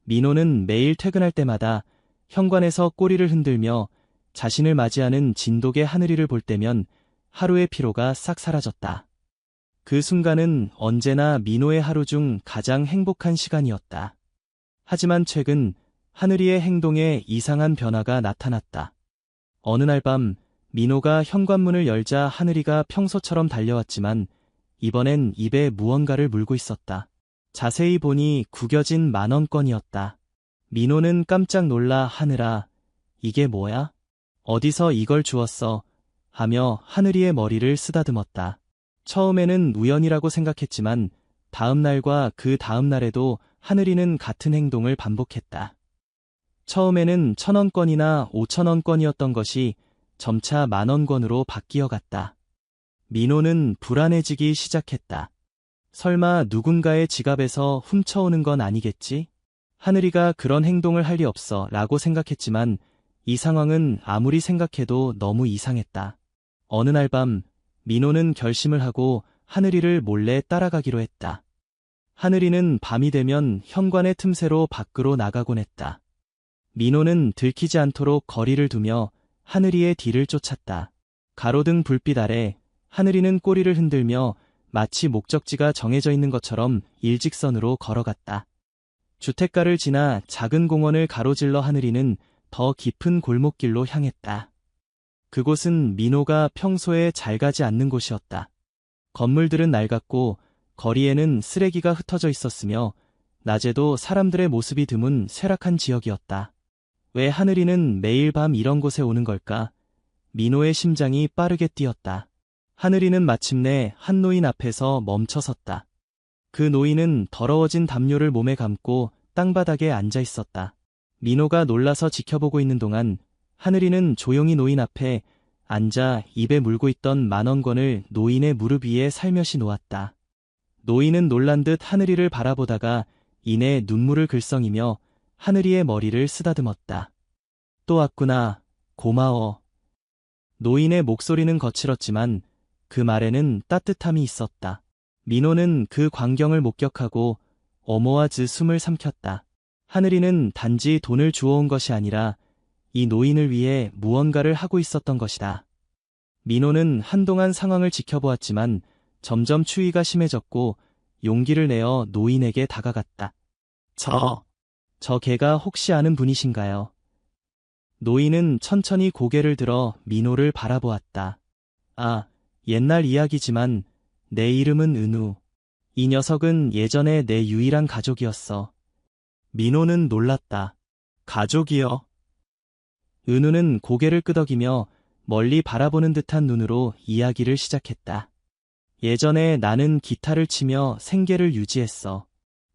민호는 매일 퇴근할 때마다 현관에서 꼬리를 흔들며 자신을 맞이하는 진돗개 하늘이를 볼 때면 하루의 피로가 싹 사라졌다. 그 순간은 언제나 민호의 하루 중 가장 행복한 시간이었다. 하지만 최근 하늘이의 행동에 이상한 변화가 나타났다. 어느 날 밤 민호가 현관문을 열자 하늘이가 평소처럼 달려왔지만 이번엔 입에 무언가를 물고 있었다. 자세히 보니 구겨진 만원권이었다. 민호는 깜짝 놀라 하늘아, 이게 뭐야? 어디서 이걸 주웠어? 하며 하늘이의 머리를 쓰다듬었다. 처음에는 우연이라고 생각했지만 다음 날과 그 다음 날에도 하늘이는 같은 행동을 반복했다. 처음에는 1,000원권이나 5,000원권이었던 것이 점차 만원권으로 바뀌어 갔다. 민호는 불안해지기 시작했다. 설마 누군가의 지갑에서 훔쳐오는 건 아니겠지? 하늘이가 그런 행동을 할 리 없어 라고 생각했지만 이 상황은 아무리 생각해도 너무 이상했다. 어느 날 밤 민호는 결심을 하고 하늘이를 몰래 따라가기로 했다. 하늘이는 밤이 되면 현관의 틈새로 밖으로 나가곤 했다. 민호는 들키지 않도록 거리를 두며 하늘이의 뒤를 쫓았다. 가로등 불빛 아래 하늘이는 꼬리를 흔들며 마치 목적지가 정해져 있는 것처럼 일직선으로 걸어갔다. 주택가를 지나 작은 공원을 가로질러 하늘이는 더 깊은 골목길로 향했다. 그곳은 민호가 평소에 잘 가지 않는 곳이었다. 건물들은 낡았고 거리에는 쓰레기가 흩어져 있었으며 낮에도 사람들의 모습이 드문 쇠락한 지역이었다. 왜 하늘이는 매일 밤 이런 곳에 오는 걸까? 민호의 심장이 빠르게 뛰었다. 하늘이는 마침내 한 노인 앞에서 멈춰섰다. 그 노인은 더러워진 담요를 몸에 감고 땅바닥에 앉아 있었다. 민호가 놀라서 지켜보고 있는 동안 하늘이는 조용히 노인 앞에 앉아 입에 물고 있던 만원권을 노인의 무릎 위에 살며시 놓았다. 노인은 놀란 듯 하늘이를 바라보다가 이내 눈물을 글썽이며 하늘이의 머리를 쓰다듬었다. 또 왔구나. 고마워. 노인의 목소리는 거칠었지만 그 말에는 따뜻함이 있었다. 민호는 그 광경을 목격하고 어머와즈 숨을 삼켰다. 하늘이는 단지 돈을 주워온 것이 아니라 이 노인을 위해 무언가를 하고 있었던 것이다. 민호는 한동안 상황을 지켜보았지만 점점 추위가 심해졌고 용기를 내어 노인에게 다가갔다. 저 개가 혹시 아는 분이신가요? 노인은 천천히 고개를 들어 민호를 바라보았다. 아, 옛날 이야기지만 내 이름은 은우. 이 녀석은 예전에 내 유일한 가족이었어. 민호는 놀랐다. 가족이요? 은우는 고개를 끄덕이며 멀리 바라보는 듯한 눈으로 이야기를 시작했다. 예전에 나는 기타를 치며 생계를 유지했어.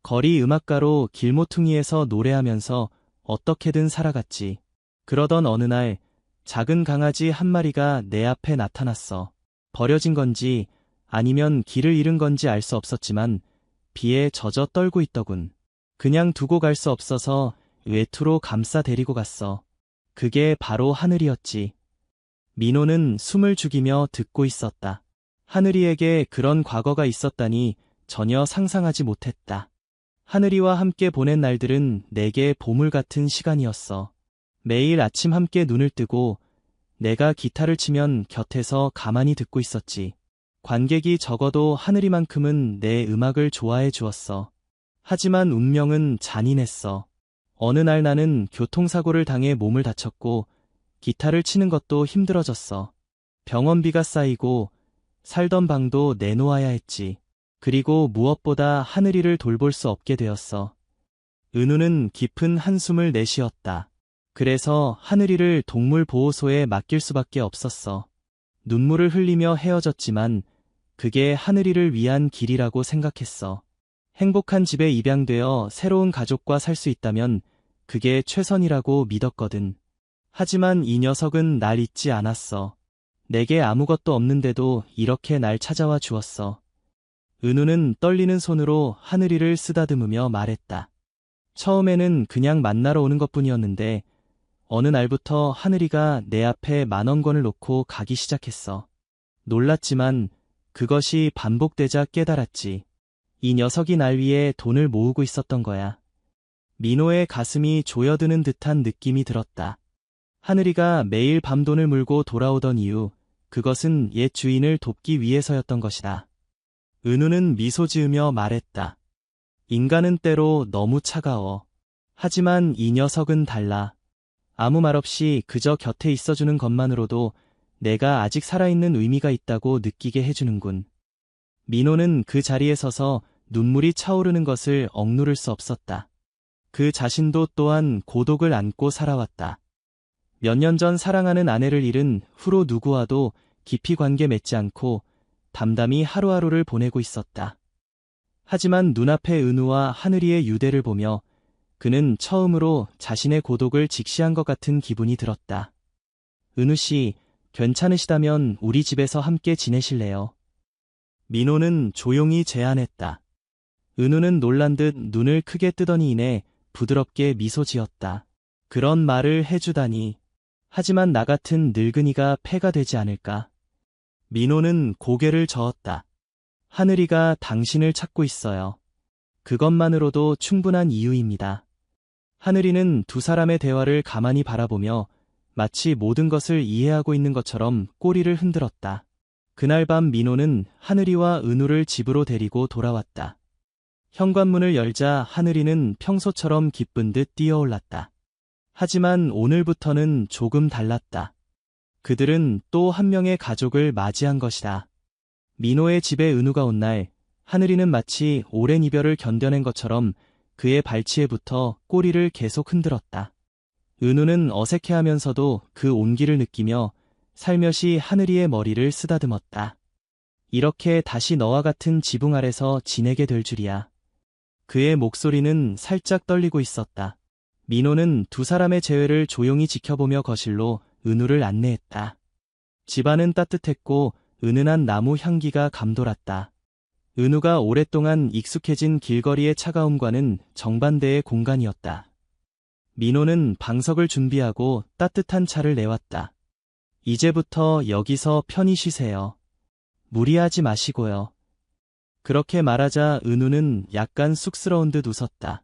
거리 음악가로 길모퉁이에서 노래하면서 어떻게든 살아갔지. 그러던 어느 날 작은 강아지 한 마리가 내 앞에 나타났어. 버려진 건지 아니면 길을 잃은 건지 알 수 없었지만 비에 젖어 떨고 있더군. 그냥 두고 갈 수 없어서 외투로 감싸 데리고 갔어. 그게 바로 하늘이었지. 민호는 숨을 죽이며 듣고 있었다. 하늘이에게 그런 과거가 있었다니 전혀 상상하지 못했다. 하늘이와 함께 보낸 날들은 내게 보물 같은 시간이었어. 매일 아침 함께 눈을 뜨고 내가 기타를 치면 곁에서 가만히 듣고 있었지. 관객이 적어도 하늘이만큼은 내 음악을 좋아해 주었어. 하지만 운명은 잔인했어. 어느 날 나는 교통사고를 당해 몸을 다쳤고 기타를 치는 것도 힘들어졌어. 병원비가 쌓이고 살던 방도 내놓아야 했지. 그리고 무엇보다 하늘이를 돌볼 수 없게 되었어. 은우는 깊은 한숨을 내쉬었다. 그래서 하늘이를 동물보호소에 맡길 수밖에 없었어. 눈물을 흘리며 헤어졌지만 그게 하늘이를 위한 길이라고 생각했어. 행복한 집에 입양되어 새로운 가족과 살 수 있다면 그게 최선이라고 믿었거든. 하지만 이 녀석은 날 잊지 않았어. 내게 아무것도 없는데도 이렇게 날 찾아와 주었어. 은우는 떨리는 손으로 하늘이를 쓰다듬으며 말했다. 처음에는 그냥 만나러 오는 것뿐이었는데 어느 날부터 하늘이가 내 앞에 만원권을 놓고 가기 시작했어. 놀랐지만 그것이 반복되자 깨달았지. 이 녀석이 날 위해 돈을 모으고 있었던 거야. 민호의 가슴이 조여드는 듯한 느낌이 들었다. 하늘이가 매일 밤돈을 물고 돌아오던 이유, 그것은 옛 주인을 돕기 위해서였던 것이다. 은우는 미소 지으며 말했다. 인간은 때로 너무 차가워. 하지만 이 녀석은 달라. 아무 말 없이 그저 곁에 있어주는 것만으로도 내가 아직 살아있는 의미가 있다고 느끼게 해주는군. 민호는 그 자리에 서서 눈물이 차오르는 것을 억누를 수 없었다. 그 자신도 또한 고독을 안고 살아왔다. 몇 년 전 사랑하는 아내를 잃은 후로 누구와도 깊이 관계 맺지 않고 담담히 하루하루를 보내고 있었다. 하지만 눈앞의 은우와 하늘이의 유대를 보며 그는 처음으로 자신의 고독을 직시한 것 같은 기분이 들었다. 은우 씨, 괜찮으시다면 우리 집에서 함께 지내실래요? 민호는 조용히 제안했다. 은우는 놀란 듯 눈을 크게 뜨더니 이내 부드럽게 미소 지었다. 그런 말을 해주다니. 하지만 나 같은 늙은이가 폐가 되지 않을까? 민호는 고개를 저었다. 하늘이가 당신을 찾고 있어요. 그것만으로도 충분한 이유입니다. 하늘이는 두 사람의 대화를 가만히 바라보며 마치 모든 것을 이해하고 있는 것처럼 꼬리를 흔들었다. 그날 밤 민호는 하늘이와 은우를 집으로 데리고 돌아왔다. 현관문을 열자 하늘이는 평소처럼 기쁜 듯 뛰어올랐다. 하지만 오늘부터는 조금 달랐다. 그들은 또 한 명의 가족을 맞이한 것이다. 민호의 집에 은우가 온 날, 하늘이는 마치 오랜 이별을 견뎌낸 것처럼 그의 발치에 붙어 꼬리를 계속 흔들었다. 은우는 어색해하면서도 그 온기를 느끼며 살며시 하늘이의 머리를 쓰다듬었다. 이렇게 다시 너와 같은 지붕 아래서 지내게 될 줄이야. 그의 목소리는 살짝 떨리고 있었다. 민호는 두 사람의 재회를 조용히 지켜보며 거실로 은우를 안내했다. 집안은 따뜻했고 은은한 나무 향기가 감돌았다. 은우가 오랫동안 익숙해진 길거리의 차가움과는 정반대의 공간이었다. 민호는 방석을 준비하고 따뜻한 차를 내왔다. 이제부터 여기서 편히 쉬세요. 무리하지 마시고요. 그렇게 말하자 은우는 약간 쑥스러운 듯 웃었다.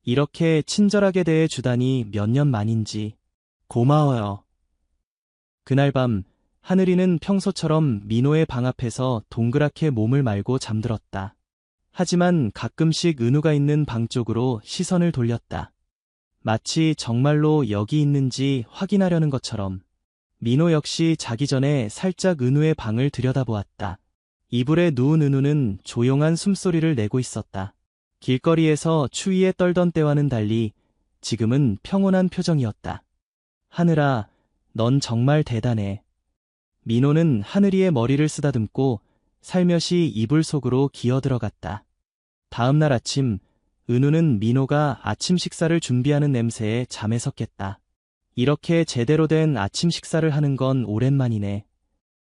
이렇게 친절하게 대해 주다니 몇 년 만인지. 고마워요. 그날 밤 하늘이는 평소처럼 민호의 방 앞에서 동그랗게 몸을 말고 잠들었다. 하지만 가끔씩 은우가 있는 방 쪽으로 시선을 돌렸다. 마치 정말로 여기 있는지 확인하려는 것처럼. 민호 역시 자기 전에 살짝 은우의 방을 들여다보았다. 이불에 누운 은우는 조용한 숨소리를 내고 있었다. 길거리에서 추위에 떨던 때와는 달리 지금은 평온한 표정이었다. 하늘아, 넌 정말 대단해. 민호는 하늘이의 머리를 쓰다듬고 살며시 이불 속으로 기어들어갔다. 다음 날 아침, 은우는 민호가 아침 식사를 준비하는 냄새에 잠에서 깼다. 이렇게 제대로 된 아침 식사를 하는 건 오랜만이네.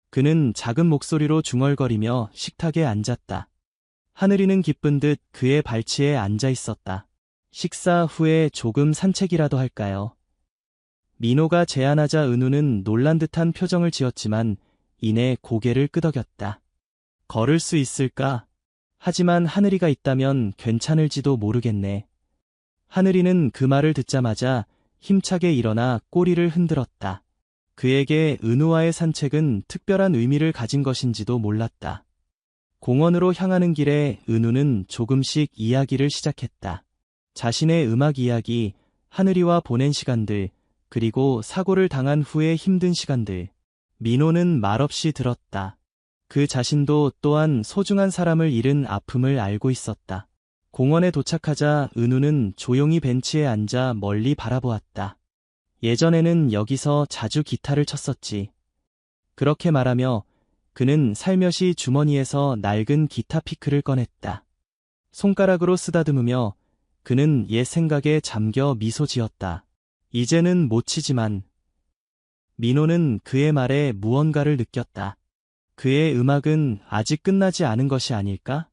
그는 작은 목소리로 중얼거리며 식탁에 앉았다. 하늘이는 기쁜 듯 그의 발치에 앉아 있었다. 식사 후에 조금 산책이라도 할까요? 민호가 제안하자 은우는 놀란 듯한 표정을 지었지만 이내 고개를 끄덕였다. 걸을 수 있을까? 하지만 하늘이가 있다면 괜찮을지도 모르겠네. 하늘이는 그 말을 듣자마자 힘차게 일어나 꼬리를 흔들었다. 그에게 은우와의 산책은 특별한 의미를 가진 것인지도 몰랐다. 공원으로 향하는 길에 은우는 조금씩 이야기를 시작했다. 자신의 음악 이야기, 하늘이와 보낸 시간들, 그리고 사고를 당한 후의 힘든 시간들. 민호는 말없이 들었다. 그 자신도 또한 소중한 사람을 잃은 아픔을 알고 있었다. 공원에 도착하자 은우는 조용히 벤치에 앉아 멀리 바라보았다. 예전에는 여기서 자주 기타를 쳤었지. 그렇게 말하며 그는 살며시 주머니에서 낡은 기타 피크를 꺼냈다. 손가락으로 쓰다듬으며 그는 옛 생각에 잠겨 미소 지었다. 이제는 못 치지만. 민호는 그의 말에 무언가를 느꼈다. 그의 음악은 아직 끝나지 않은 것이 아닐까?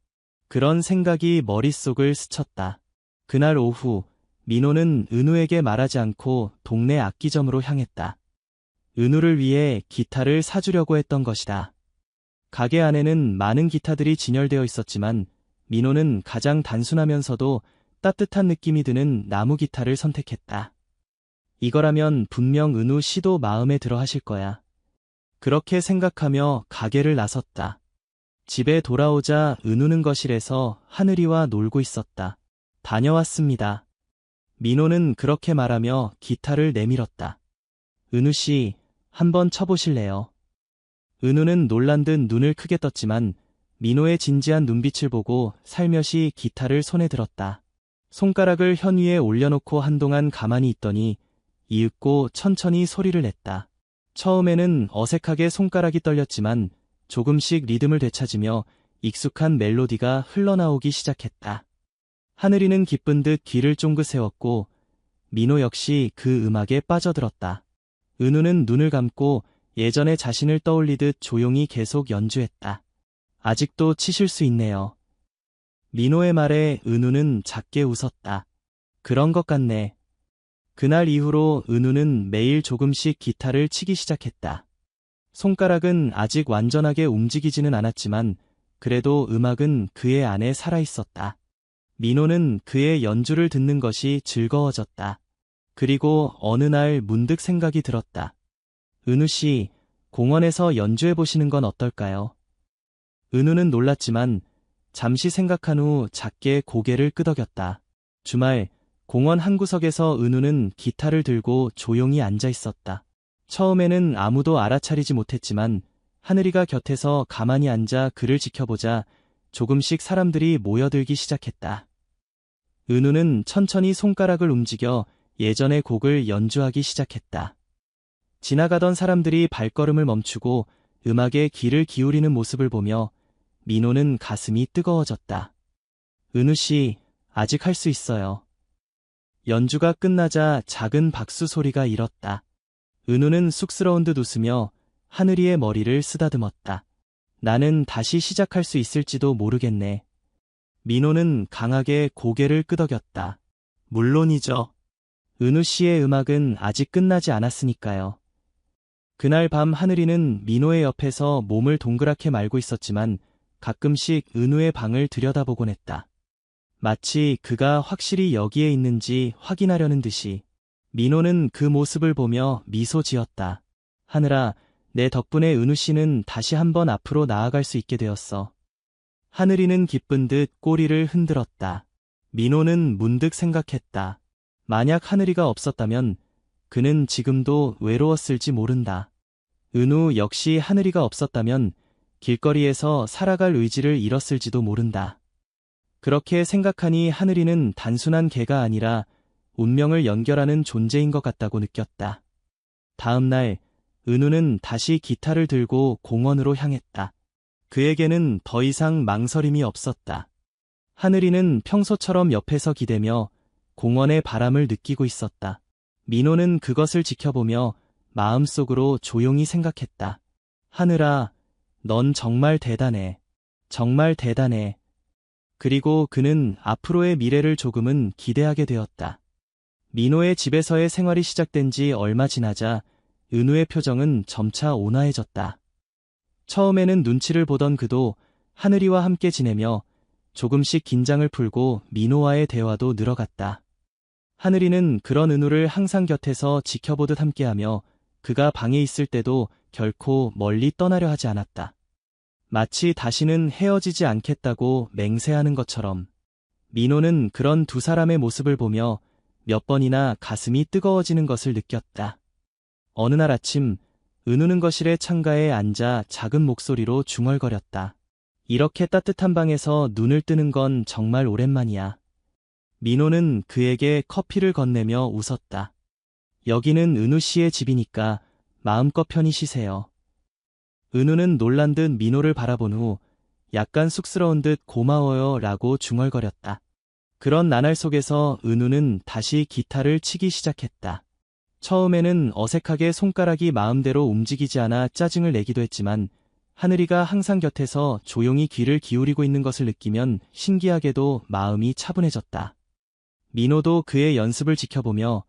그런 생각이 머릿속을 스쳤다. 그날 오후, 민호는 은우에게 말하지 않고 동네 악기점으로 향했다. 은우를 위해 기타를 사주려고 했던 것이다. 가게 안에는 많은 기타들이 진열되어 있었지만 민호는 가장 단순하면서도 따뜻한 느낌이 드는 나무 기타를 선택했다. 이거라면 분명 은우 씨도 마음에 들어 하실 거야. 그렇게 생각하며 가게를 나섰다. 집에 돌아오자 은우는 거실에서 하늘이와 놀고 있었다. 다녀왔습니다. 민호는 그렇게 말하며 기타를 내밀었다. 은우 씨, 한번 쳐보실래요? 은우는 놀란 듯 눈을 크게 떴지만 민호의 진지한 눈빛을 보고 살며시 기타를 손에 들었다. 손가락을 현 위에 올려놓고 한동안 가만히 있더니 이윽고 천천히 소리를 냈다. 처음에는 어색하게 손가락이 떨렸지만 조금씩 리듬을 되찾으며 익숙한 멜로디가 흘러나오기 시작했다. 하늘이는 기쁜 듯 귀를 쫑긋 세웠고 민호 역시 그 음악에 빠져들었다. 은우는 눈을 감고 예전의 자신을 떠올리듯 조용히 계속 연주했다. 아직도 치실 수 있네요. 민호의 말에 은우는 작게 웃었다. 그런 것 같네. 그날 이후로 은우는 매일 조금씩 기타를 치기 시작했다. 손가락은 아직 완전하게 움직이지는 않았지만 그래도 음악은 그의 안에 살아있었다. 민호는 그의 연주를 듣는 것이 즐거워졌다. 그리고 어느 날 문득 생각이 들었다. 은우 씨, 공원에서 연주해보시는 건 어떨까요? 은우는 놀랐지만 잠시 생각한 후 작게 고개를 끄덕였다. 주말, 공원 한 구석에서 은우는 기타를 들고 조용히 앉아 있었다. 처음에는 아무도 알아차리지 못했지만 하늘이가 곁에서 가만히 앉아 그를 지켜보자 조금씩 사람들이 모여들기 시작했다. 은우는 천천히 손가락을 움직여 예전의 곡을 연주하기 시작했다. 지나가던 사람들이 발걸음을 멈추고 음악에 귀를 기울이는 모습을 보며 민호는 가슴이 뜨거워졌다. 은우 씨, 아직 할 수 있어요. 연주가 끝나자 작은 박수 소리가 일었다. 은우는 쑥스러운 듯 웃으며 하늘이의 머리를 쓰다듬었다. 나는 다시 시작할 수 있을지도 모르겠네. 민호는 강하게 고개를 끄덕였다. 물론이죠. 은우 씨의 음악은 아직 끝나지 않았으니까요. 그날 밤 하늘이는 민호의 옆에서 몸을 동그랗게 말고 있었지만 가끔씩 은우의 방을 들여다보곤 했다. 마치 그가 확실히 여기에 있는지 확인하려는 듯이. 민호는 그 모습을 보며 미소 지었다. 하늘아, 내 덕분에 은우 씨는 다시 한번 앞으로 나아갈 수 있게 되었어. 하늘이는 기쁜 듯 꼬리를 흔들었다. 민호는 문득 생각했다. 만약 하늘이가 없었다면 그는 지금도 외로웠을지 모른다. 은우 역시 하늘이가 없었다면 길거리에서 살아갈 의지를 잃었을지도 모른다. 그렇게 생각하니 하늘이는 단순한 개가 아니라 운명을 연결하는 존재인 것 같다고 느꼈다. 다음 날, 은우는 다시 기타를 들고 공원으로 향했다. 그에게는 더 이상 망설임이 없었다. 하늘이는 평소처럼 옆에서 기대며 공원의 바람을 느끼고 있었다. 민호는 그것을 지켜보며 마음속으로 조용히 생각했다. 하늘아, 넌 정말 대단해. 정말 대단해. 그리고 그는 앞으로의 미래를 조금은 기대하게 되었다. 민호의 집에서의 생활이 시작된 지 얼마 지나자 은우의 표정은 점차 온화해졌다. 처음에는 눈치를 보던 그도 하늘이와 함께 지내며 조금씩 긴장을 풀고 민호와의 대화도 늘어갔다. 하늘이는 그런 은우를 항상 곁에서 지켜보듯 함께하며 그가 방에 있을 때도 결코 멀리 떠나려 하지 않았다. 마치 다시는 헤어지지 않겠다고 맹세하는 것처럼. 민호는 그런 두 사람의 모습을 보며 몇 번이나 가슴이 뜨거워지는 것을 느꼈다. 어느 날 아침, 은우는 거실의 창가에 앉아 작은 목소리로 중얼거렸다. 이렇게 따뜻한 방에서 눈을 뜨는 건 정말 오랜만이야. 민호는 그에게 커피를 건네며 웃었다. 여기는 은우 씨의 집이니까 마음껏 편히 쉬세요. 은우는 놀란 듯 민호를 바라본 후 약간 쑥스러운 듯 고마워요 라고 중얼거렸다. 그런 나날 속에서 은우는 다시 기타를 치기 시작했다. 처음에는 어색하게 손가락이 마음대로 움직이지 않아 짜증을 내기도 했지만 하늘이가 항상 곁에서 조용히 귀를 기울이고 있는 것을 느끼면 신기하게도 마음이 차분해졌다. 민호도 그의 연습을 지켜보며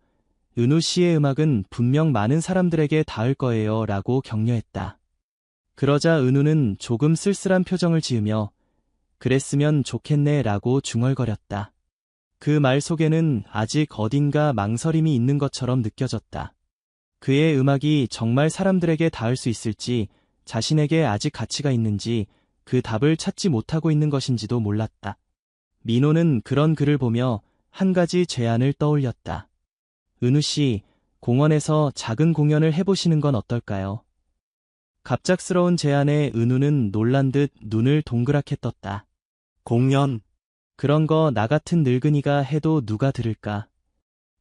은우 씨의 음악은 분명 많은 사람들에게 닿을 거예요 라고 격려했다. 그러자 은우는 조금 쓸쓸한 표정을 지으며 그랬으면 좋겠네 라고 중얼거렸다. 그 말 속에는 아직 어딘가 망설임이 있는 것처럼 느껴졌다. 그의 음악이 정말 사람들에게 닿을 수 있을지, 자신에게 아직 가치가 있는지, 그 답을 찾지 못하고 있는 것인지도 몰랐다. 민호는 그런 그를 보며 한 가지 제안을 떠올렸다. 은우 씨, 공원에서 작은 공연을 해보시는 건 어떨까요? 갑작스러운 제안에 은우는 놀란 듯 눈을 동그랗게 떴다. 공연? 그런 거 나 같은 늙은이가 해도 누가 들을까?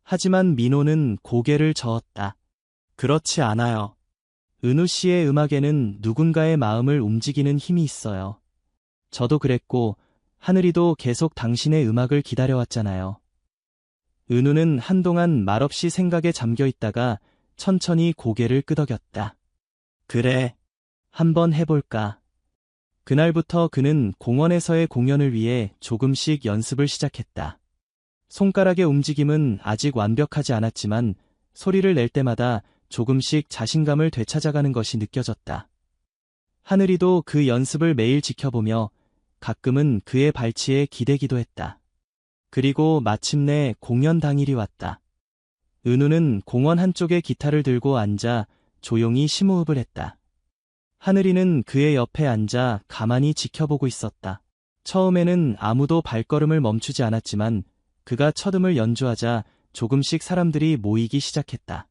하지만 민호는 고개를 저었다. 그렇지 않아요. 은우 씨의 음악에는 누군가의 마음을 움직이는 힘이 있어요. 저도 그랬고, 하늘이도 계속 당신의 음악을 기다려왔잖아요. 은우는 한동안 말없이 생각에 잠겨 있다가 천천히 고개를 끄덕였다. 그래, 한번 해볼까. 그날부터 그는 공원에서의 공연을 위해 조금씩 연습을 시작했다. 손가락의 움직임은 아직 완벽하지 않았지만 소리를 낼 때마다 조금씩 자신감을 되찾아가는 것이 느껴졌다. 하늘이도 그 연습을 매일 지켜보며 가끔은 그의 발치에 기대기도 했다. 그리고 마침내 공연 당일이 왔다. 은우는 공원 한쪽에 기타를 들고 앉아 조용히 심호흡을 했다. 하늘이는 그의 옆에 앉아 가만히 지켜보고 있었다. 처음에는 아무도 발걸음을 멈추지 않았지만 그가 첫음을 연주하자 조금씩 사람들이 모이기 시작했다.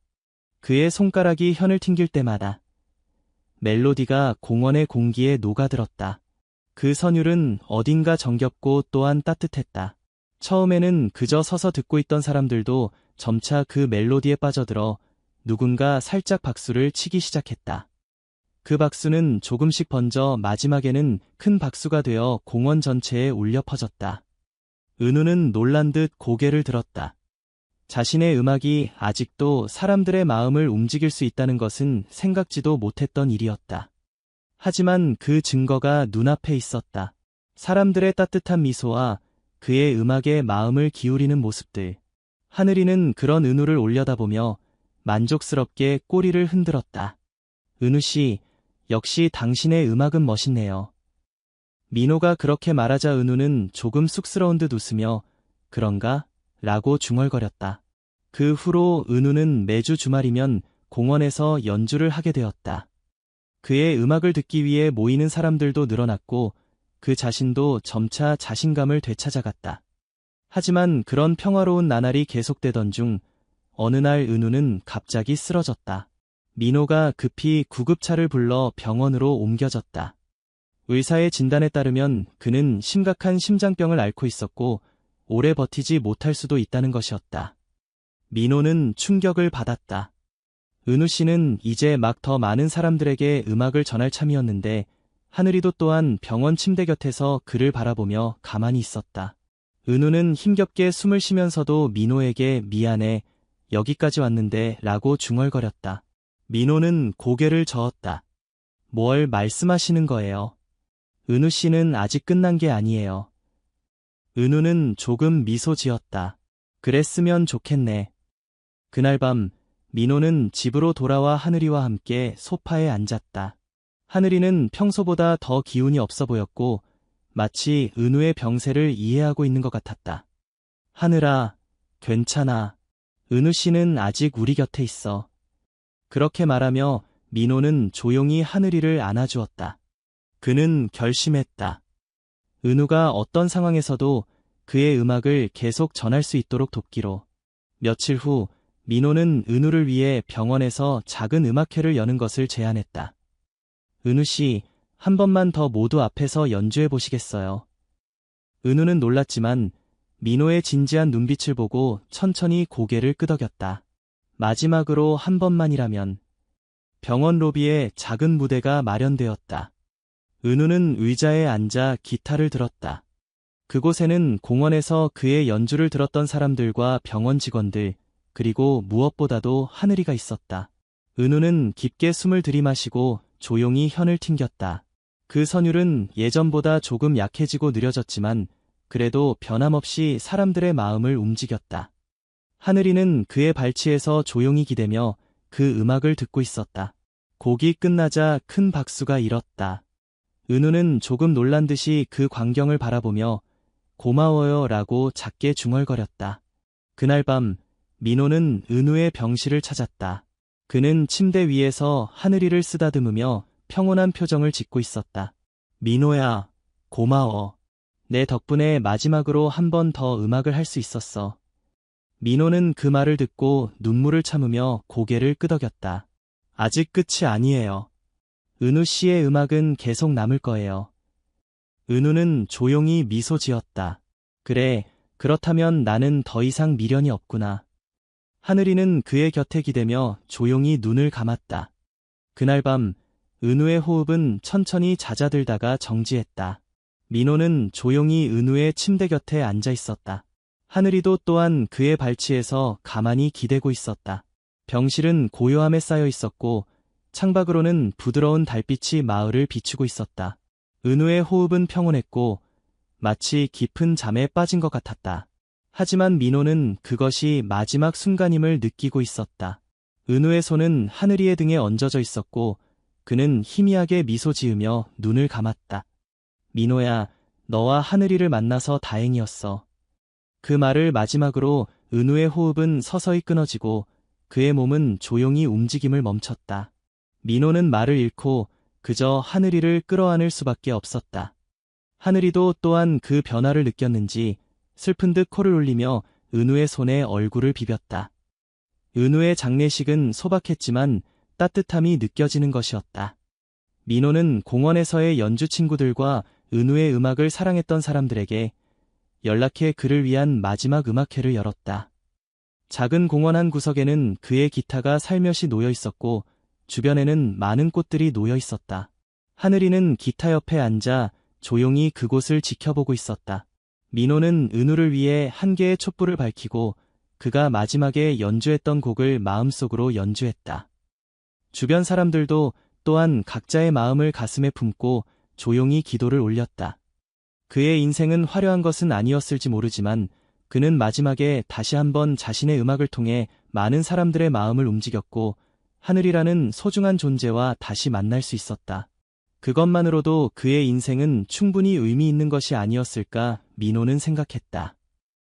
그의 손가락이 현을 튕길 때마다 멜로디가 공원의 공기에 녹아들었다. 그 선율은 어딘가 정겹고 또한 따뜻했다. 처음에는 그저 서서 듣고 있던 사람들도 점차 그 멜로디에 빠져들어 누군가 살짝 박수를 치기 시작했다. 그 박수는 조금씩 번져 마지막에는 큰 박수가 되어 공원 전체에 울려 퍼졌다. 은우는 놀란 듯 고개를 들었다. 자신의 음악이 아직도 사람들의 마음을 움직일 수 있다는 것은 생각지도 못했던 일이었다. 하지만 그 증거가 눈앞에 있었다. 사람들의 따뜻한 미소와 그의 음악에 마음을 기울이는 모습들. 하늘이는 그런 은우를 올려다보며 만족스럽게 꼬리를 흔들었다. 은우 씨, 역시 당신의 음악은 멋있네요. 민호가 그렇게 말하자 은우는 조금 쑥스러운 듯 웃으며 그런가? 라고 중얼거렸다. 그 후로 은우는 매주 주말이면 공원에서 연주를 하게 되었다. 그의 음악을 듣기 위해 모이는 사람들도 늘어났고 그 자신도 점차 자신감을 되찾아갔다. 하지만 그런 평화로운 나날이 계속되던 중 어느 날 은우는 갑자기 쓰러졌다. 민호가 급히 구급차를 불러 병원으로 옮겨졌다. 의사의 진단에 따르면 그는 심각한 심장병을 앓고 있었고 오래 버티지 못할 수도 있다는 것이었다. 민호는 충격을 받았다. 은우 씨는 이제 막 더 많은 사람들에게 음악을 전할 참이었는데 하늘이도 또한 병원 침대 곁에서 그를 바라보며 가만히 있었다. 은우는 힘겹게 숨을 쉬면서도 민호에게 미안해, 여기까지 왔는데 라고 중얼거렸다. 민호는 고개를 저었다. 뭘 말씀하시는 거예요? 은우 씨는 아직 끝난 게 아니에요. 은우는 조금 미소 지었다. 그랬으면 좋겠네. 그날 밤 민호는 집으로 돌아와 하늘이와 함께 소파에 앉았다. 하늘이는 평소보다 더 기운이 없어 보였고 마치 은우의 병세를 이해하고 있는 것 같았다. 하늘아, 괜찮아. 은우 씨는 아직 우리 곁에 있어. 그렇게 말하며 민호는 조용히 하늘이를 안아주었다. 그는 결심했다. 은우가 어떤 상황에서도 그의 음악을 계속 전할 수 있도록 돕기로. 며칠 후 민호는 은우를 위해 병원에서 작은 음악회를 여는 것을 제안했다. 은우 씨, 한 번만 더 모두 앞에서 연주해 보시겠어요? 은우는 놀랐지만 민호의 진지한 눈빛을 보고 천천히 고개를 끄덕였다. 마지막으로 한 번만이라면. 병원 로비에 작은 무대가 마련되었다. 은우는 의자에 앉아 기타를 들었다. 그곳에는 공원에서 그의 연주를 들었던 사람들과 병원 직원들, 그리고 무엇보다도 하늘이가 있었다. 은우는 깊게 숨을 들이마시고 조용히 현을 튕겼다. 그 선율은 예전보다 조금 약해지고 느려졌지만 그래도 변함없이 사람들의 마음을 움직였다. 하늘이는 그의 발치에서 조용히 기대며 그 음악을 듣고 있었다. 곡이 끝나자 큰 박수가 일었다. 은우는 조금 놀란 듯이 그 광경을 바라보며 고마워요 라고 작게 중얼거렸다. 그날 밤 민호는 은우의 병실을 찾았다. 그는 침대 위에서 하늘이를 쓰다듬으며 평온한 표정을 짓고 있었다. 민호야, 고마워. 내 덕분에 마지막으로 한 번 더 음악을 할 수 있었어. 민호는 그 말을 듣고 눈물을 참으며 고개를 끄덕였다. 아직 끝이 아니에요. 은우 씨의 음악은 계속 남을 거예요. 은우는 조용히 미소 지었다. 그래, 그렇다면 나는 더 이상 미련이 없구나. 하늘이는 그의 곁에 기대며 조용히 눈을 감았다. 그날 밤 은우의 호흡은 천천히 잦아들다가 정지했다. 민호는 조용히 은우의 침대 곁에 앉아 있었다. 하늘이도 또한 그의 발치에서 가만히 기대고 있었다. 병실은 고요함에 쌓여 있었고 창밖으로는 부드러운 달빛이 마을을 비추고 있었다. 은우의 호흡은 평온했고 마치 깊은 잠에 빠진 것 같았다. 하지만 민호는 그것이 마지막 순간임을 느끼고 있었다. 은우의 손은 하늘이의 등에 얹어져 있었고 그는 희미하게 미소 지으며 눈을 감았다. 민호야, 너와 하늘이를 만나서 다행이었어. 그 말을 마지막으로 은우의 호흡은 서서히 끊어지고 그의 몸은 조용히 움직임을 멈췄다. 민호는 말을 잃고 그저 하늘이를 끌어안을 수밖에 없었다. 하늘이도 또한 그 변화를 느꼈는지 슬픈 듯 코를 올리며 은우의 손에 얼굴을 비볐다. 은우의 장례식은 소박했지만 따뜻함이 느껴지는 것이었다. 민호는 공원에서의 연주 친구들과 은우의 음악을 사랑했던 사람들에게 연락해 그를 위한 마지막 음악회를 열었다. 작은 공원 한 구석에는 그의 기타가 살며시 놓여 있었고 주변에는 많은 꽃들이 놓여 있었다. 하늘이는 기타 옆에 앉아 조용히 그곳을 지켜보고 있었다. 민호는 은우를 위해 한 개의 촛불을 밝히고 그가 마지막에 연주했던 곡을 마음속으로 연주했다. 주변 사람들도 또한 각자의 마음을 가슴에 품고 조용히 기도를 올렸다. 그의 인생은 화려한 것은 아니었을지 모르지만 그는 마지막에 다시 한번 자신의 음악을 통해 많은 사람들의 마음을 움직였고 하늘이라는 소중한 존재와 다시 만날 수 있었다. 그것만으로도 그의 인생은 충분히 의미 있는 것이 아니었을까 민호는 생각했다.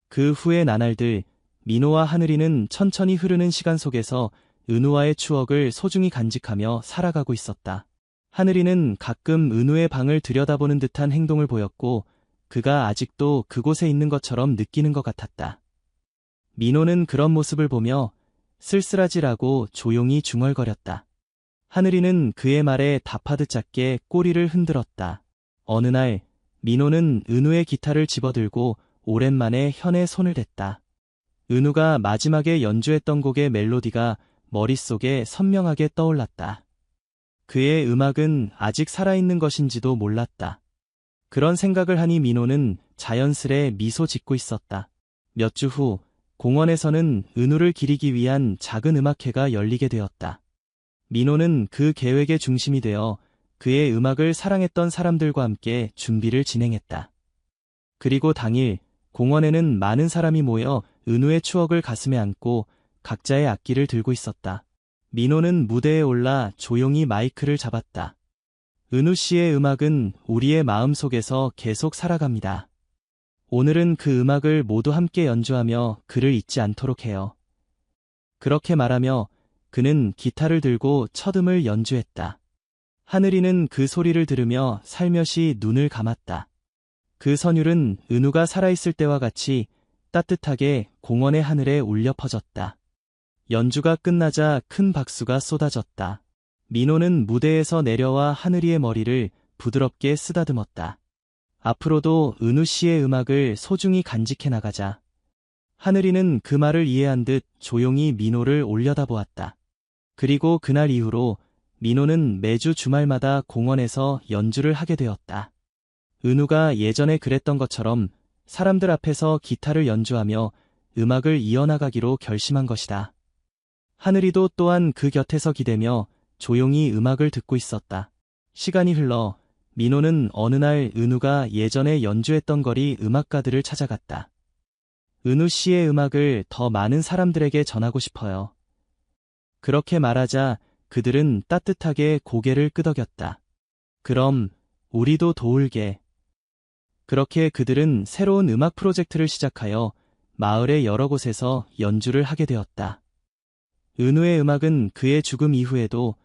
그 후의 나날들 민호와 하늘이는 천천히 흐르는 시간 속에서 은우와의 추억을 소중히 간직하며 살아가고 있었다. 하늘이는 가끔 은우의 방을 들여다보는 듯한 행동을 보였고 그가 아직도 그곳에 있는 것처럼 느끼는 것 같았다. 민호는 그런 모습을 보며 쓸쓸하지라고 조용히 중얼거렸다. 하늘이는 그의 말에 답하듯 작게 꼬리를 흔들었다. 어느 날 민호는 은우의 기타를 집어들고 오랜만에 현의 손을 댔다. 은우가 마지막에 연주했던 곡의 멜로디가 머릿속에 선명하게 떠올랐다. 그의 음악은 아직 살아있는 것인지도 몰랐다. 그런 생각을 하니 민호는 자연스레 미소 짓고 있었다. 몇 주 후 공원에서는 은우를 기리기 위한 작은 음악회가 열리게 되었다. 민호는 그 계획의 중심이 되어 그의 음악을 사랑했던 사람들과 함께 준비를 진행했다. 그리고 당일 공원에는 많은 사람이 모여 은우의 추억을 가슴에 안고 각자의 악기를 들고 있었다. 민호는 무대에 올라 조용히 마이크를 잡았다. 은우 씨의 음악은 우리의 마음속에서 계속 살아갑니다. 오늘은 그 음악을 모두 함께 연주하며 그를 잊지 않도록 해요. 그렇게 말하며 그는 기타를 들고 첫 음을 연주했다. 하늘이는 그 소리를 들으며 살며시 눈을 감았다. 그 선율은 은우가 살아있을 때와 같이 따뜻하게 공원의 하늘에 울려 퍼졌다. 연주가 끝나자 큰 박수가 쏟아졌다. 민호는 무대에서 내려와 하늘이의 머리를 부드럽게 쓰다듬었다. 앞으로도 은우 씨의 음악을 소중히 간직해 나가자. 하늘이는 그 말을 이해한 듯 조용히 민호를 올려다보았다. 그리고 그날 이후로 민호는 매주 주말마다 공원에서 연주를 하게 되었다. 은우가 예전에 그랬던 것처럼 사람들 앞에서 기타를 연주하며 음악을 이어나가기로 결심한 것이다. 하늘이도 또한 그 곁에서 기대며 조용히 음악을 듣고 있었다. 시간이 흘러 민호는 어느 날 은우가 예전에 연주했던 거리 음악가들을 찾아갔다. 은우 씨의 음악을 더 많은 사람들에게 전하고 싶어요. 그렇게 말하자 그들은 따뜻하게 고개를 끄덕였다. 그럼 우리도 도울게. 그렇게 그들은 새로운 음악 프로젝트를 시작하여 마을의 여러 곳에서 연주를 하게 되었다. 은우의 음악은 그의 죽음 이후에도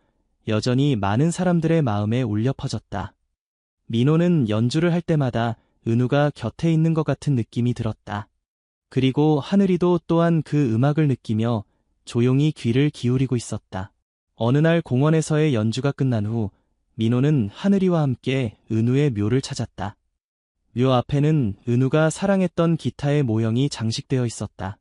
여전히 많은 사람들의 마음에 울려 퍼졌다. 민호는 연주를 할 때마다 은우가 곁에 있는 것 같은 느낌이 들었다. 그리고 하늘이도 또한 그 음악을 느끼며 조용히 귀를 기울이고 있었다. 어느 날 공원에서의 연주가 끝난 후 민호는 하늘이와 함께 은우의 묘를 찾았다. 묘 앞에는 은우가 사랑했던 기타의 모형이 장식되어 있었다.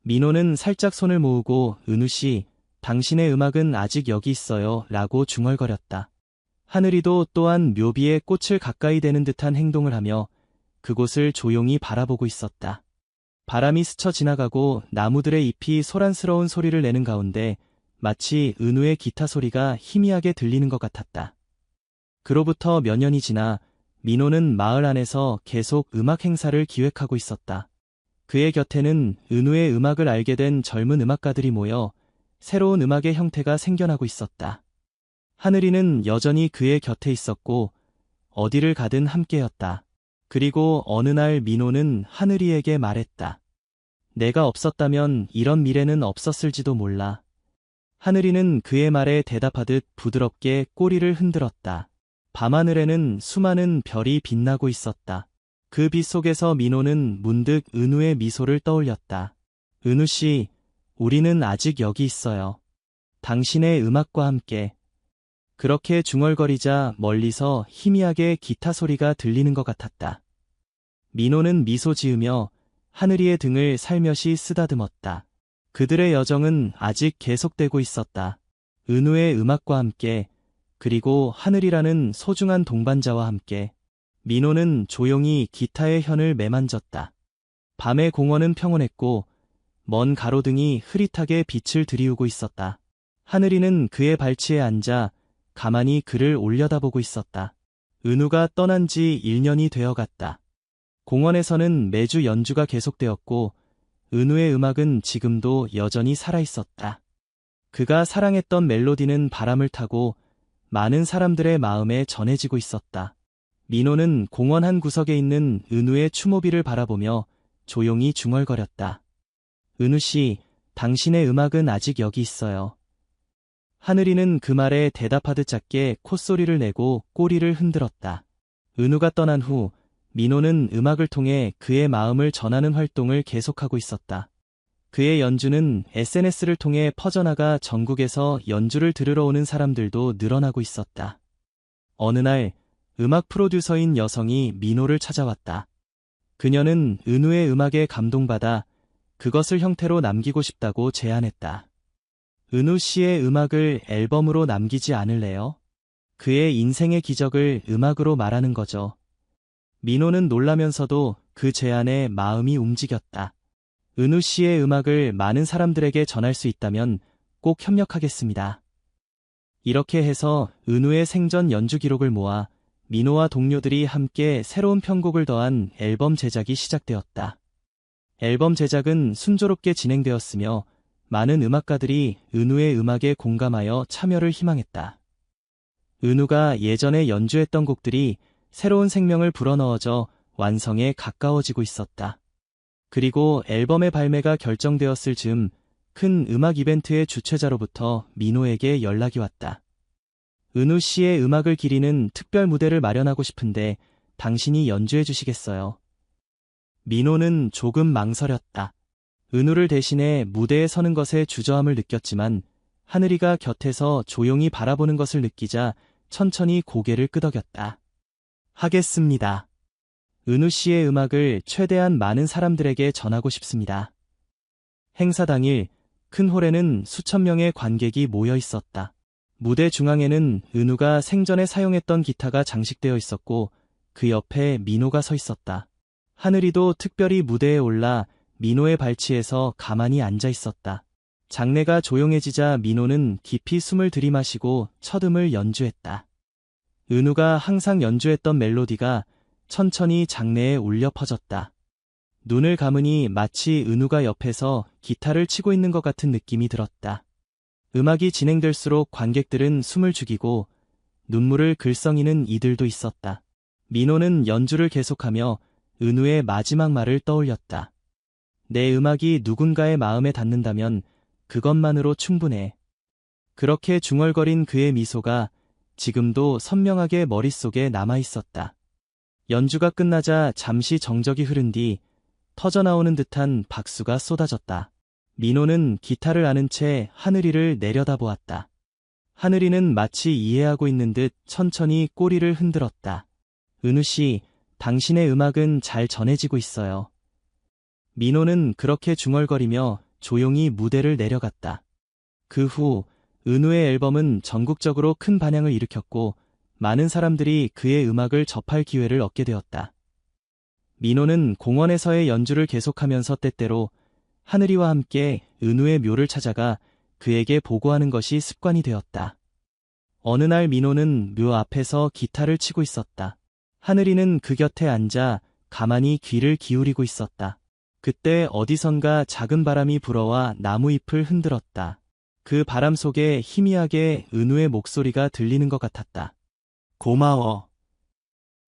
민호는 살짝 손을 모으고 은우 씨, 당신의 음악은 아직 여기 있어요 라고 중얼거렸다. 하늘이도 또한 묘비에 꽃을 가까이 대는 듯한 행동을 하며 그곳을 조용히 바라보고 있었다. 바람이 스쳐 지나가고 나무들의 잎이 소란스러운 소리를 내는 가운데 마치 은우의 기타 소리가 희미하게 들리는 것 같았다. 그로부터 몇 년이 지나 민호는 마을 안에서 계속 음악 행사를 기획하고 있었다. 그의 곁에는 은우의 음악을 알게 된 젊은 음악가들이 모여 새로운 음악의 형태가 생겨나고 있었다. 하늘이는 여전히 그의 곁에 있었고 어디를 가든 함께였다. 그리고 어느 날 민호는 하늘이에게 말했다. 내가 없었다면 이런 미래는 없었을지도 몰라. 하늘이는 그의 말에 대답하듯 부드럽게 꼬리를 흔들었다. 밤하늘에는 수많은 별이 빛나고 있었다. 그 빛 속에서 민호는 문득 은우의 미소를 떠올렸다. 은우 씨, 우리는 아직 여기 있어요. 당신의 음악과 함께. 그렇게 중얼거리자 멀리서 희미하게 기타 소리가 들리는 것 같았다. 민호는 미소 지으며 하늘이의 등을 살며시 쓰다듬었다. 그들의 여정은 아직 계속되고 있었다. 은우의 음악과 함께, 그리고 하늘이라는 소중한 동반자와 함께. 민호는 조용히 기타의 현을 매만졌다. 밤의 공원은 평온했고 먼 가로등이 흐릿하게 빛을 들이우고 있었다. 하늘이는 그의 발치에 앉아 가만히 그를 올려다보고 있었다. 은우가 떠난 지 1년이 되어갔다. 공원에서는 매주 연주가 계속되었고 은우의 음악은 지금도 여전히 살아있었다. 그가 사랑했던 멜로디는 바람을 타고 많은 사람들의 마음에 전해지고 있었다. 민호는 공원 한 구석에 있는 은우의 추모비를 바라보며 조용히 중얼거렸다. 은우 씨, 당신의 음악은 아직 여기 있어요. 하늘이는 그 말에 대답하듯 작게 콧소리를 내고 꼬리를 흔들었다. 은우가 떠난 후 민호는 음악을 통해 그의 마음을 전하는 활동을 계속하고 있었다. 그의 연주는 SNS를 통해 퍼져나가 전국에서 연주를 들으러 오는 사람들도 늘어나고 있었다. 어느 날 음악 프로듀서인 여성이 민호를 찾아왔다. 그녀는 은우의 음악에 감동받아 그것을 형태로 남기고 싶다고 제안했다. 은우 씨의 음악을 앨범으로 남기지 않을래요? 그의 인생의 기적을 음악으로 말하는 거죠. 민호는 놀라면서도 그 제안에 마음이 움직였다. 은우 씨의 음악을 많은 사람들에게 전할 수 있다면 꼭 협력하겠습니다. 이렇게 해서 은우의 생전 연주 기록을 모아 민호와 동료들이 함께 새로운 편곡을 더한 앨범 제작이 시작되었다. 앨범 제작은 순조롭게 진행되었으며 많은 음악가들이 은우의 음악에 공감하여 참여를 희망했다. 은우가 예전에 연주했던 곡들이 새로운 생명을 불어넣어져 완성에 가까워지고 있었다. 그리고 앨범의 발매가 결정되었을 즈음 큰 음악 이벤트의 주최자로부터 민호에게 연락이 왔다. 은우 씨의 음악을 기리는 특별 무대를 마련하고 싶은데 당신이 연주해 주시겠어요? 민호는 조금 망설였다. 은우를 대신해 무대에 서는 것에 주저함을 느꼈지만 하늘이가 곁에서 조용히 바라보는 것을 느끼자 천천히 고개를 끄덕였다. 하겠습니다. 은우 씨의 음악을 최대한 많은 사람들에게 전하고 싶습니다. 행사 당일 큰 홀에는 수천 명의 관객이 모여 있었다. 무대 중앙에는 은우가 생전에 사용했던 기타가 장식되어 있었고 그 옆에 민호가 서 있었다. 하늘이도 특별히 무대에 올라 민호의 발치에서 가만히 앉아 있었다. 장내가 조용해지자 민호는 깊이 숨을 들이마시고 첫 음을 연주했다. 은우가 항상 연주했던 멜로디가 천천히 장내에 울려 퍼졌다. 눈을 감으니 마치 은우가 옆에서 기타를 치고 있는 것 같은 느낌이 들었다. 음악이 진행될수록 관객들은 숨을 죽이고 눈물을 글썽이는 이들도 있었다. 민호는 연주를 계속하며 은우의 마지막 말을 떠올렸다. 내 음악이 누군가의 마음에 닿는다면 그것만으로 충분해. 그렇게 중얼거린 그의 미소가 지금도 선명하게 머릿속에 남아있었다. 연주가 끝나자 잠시 정적이 흐른 뒤 터져나오는 듯한 박수가 쏟아졌다. 민호는 기타를 안은 채 하늘이를 내려다보았다. 하늘이는 마치 이해하고 있는 듯 천천히 꼬리를 흔들었다. 은우 씨, 당신의 음악은 잘 전해지고 있어요. 민호는 그렇게 중얼거리며 조용히 무대를 내려갔다. 그 후 은우의 앨범은 전국적으로 큰 반향을 일으켰고 많은 사람들이 그의 음악을 접할 기회를 얻게 되었다. 민호는 공원에서의 연주를 계속하면서 때때로 하늘이와 함께 은우의 묘를 찾아가 그에게 보고하는 것이 습관이 되었다. 어느 날 민호는 묘 앞에서 기타를 치고 있었다. 하늘이는 그 곁에 앉아 가만히 귀를 기울이고 있었다. 그때 어디선가 작은 바람이 불어와 나무잎을 흔들었다. 그 바람 속에 희미하게 은우의 목소리가 들리는 것 같았다. 고마워.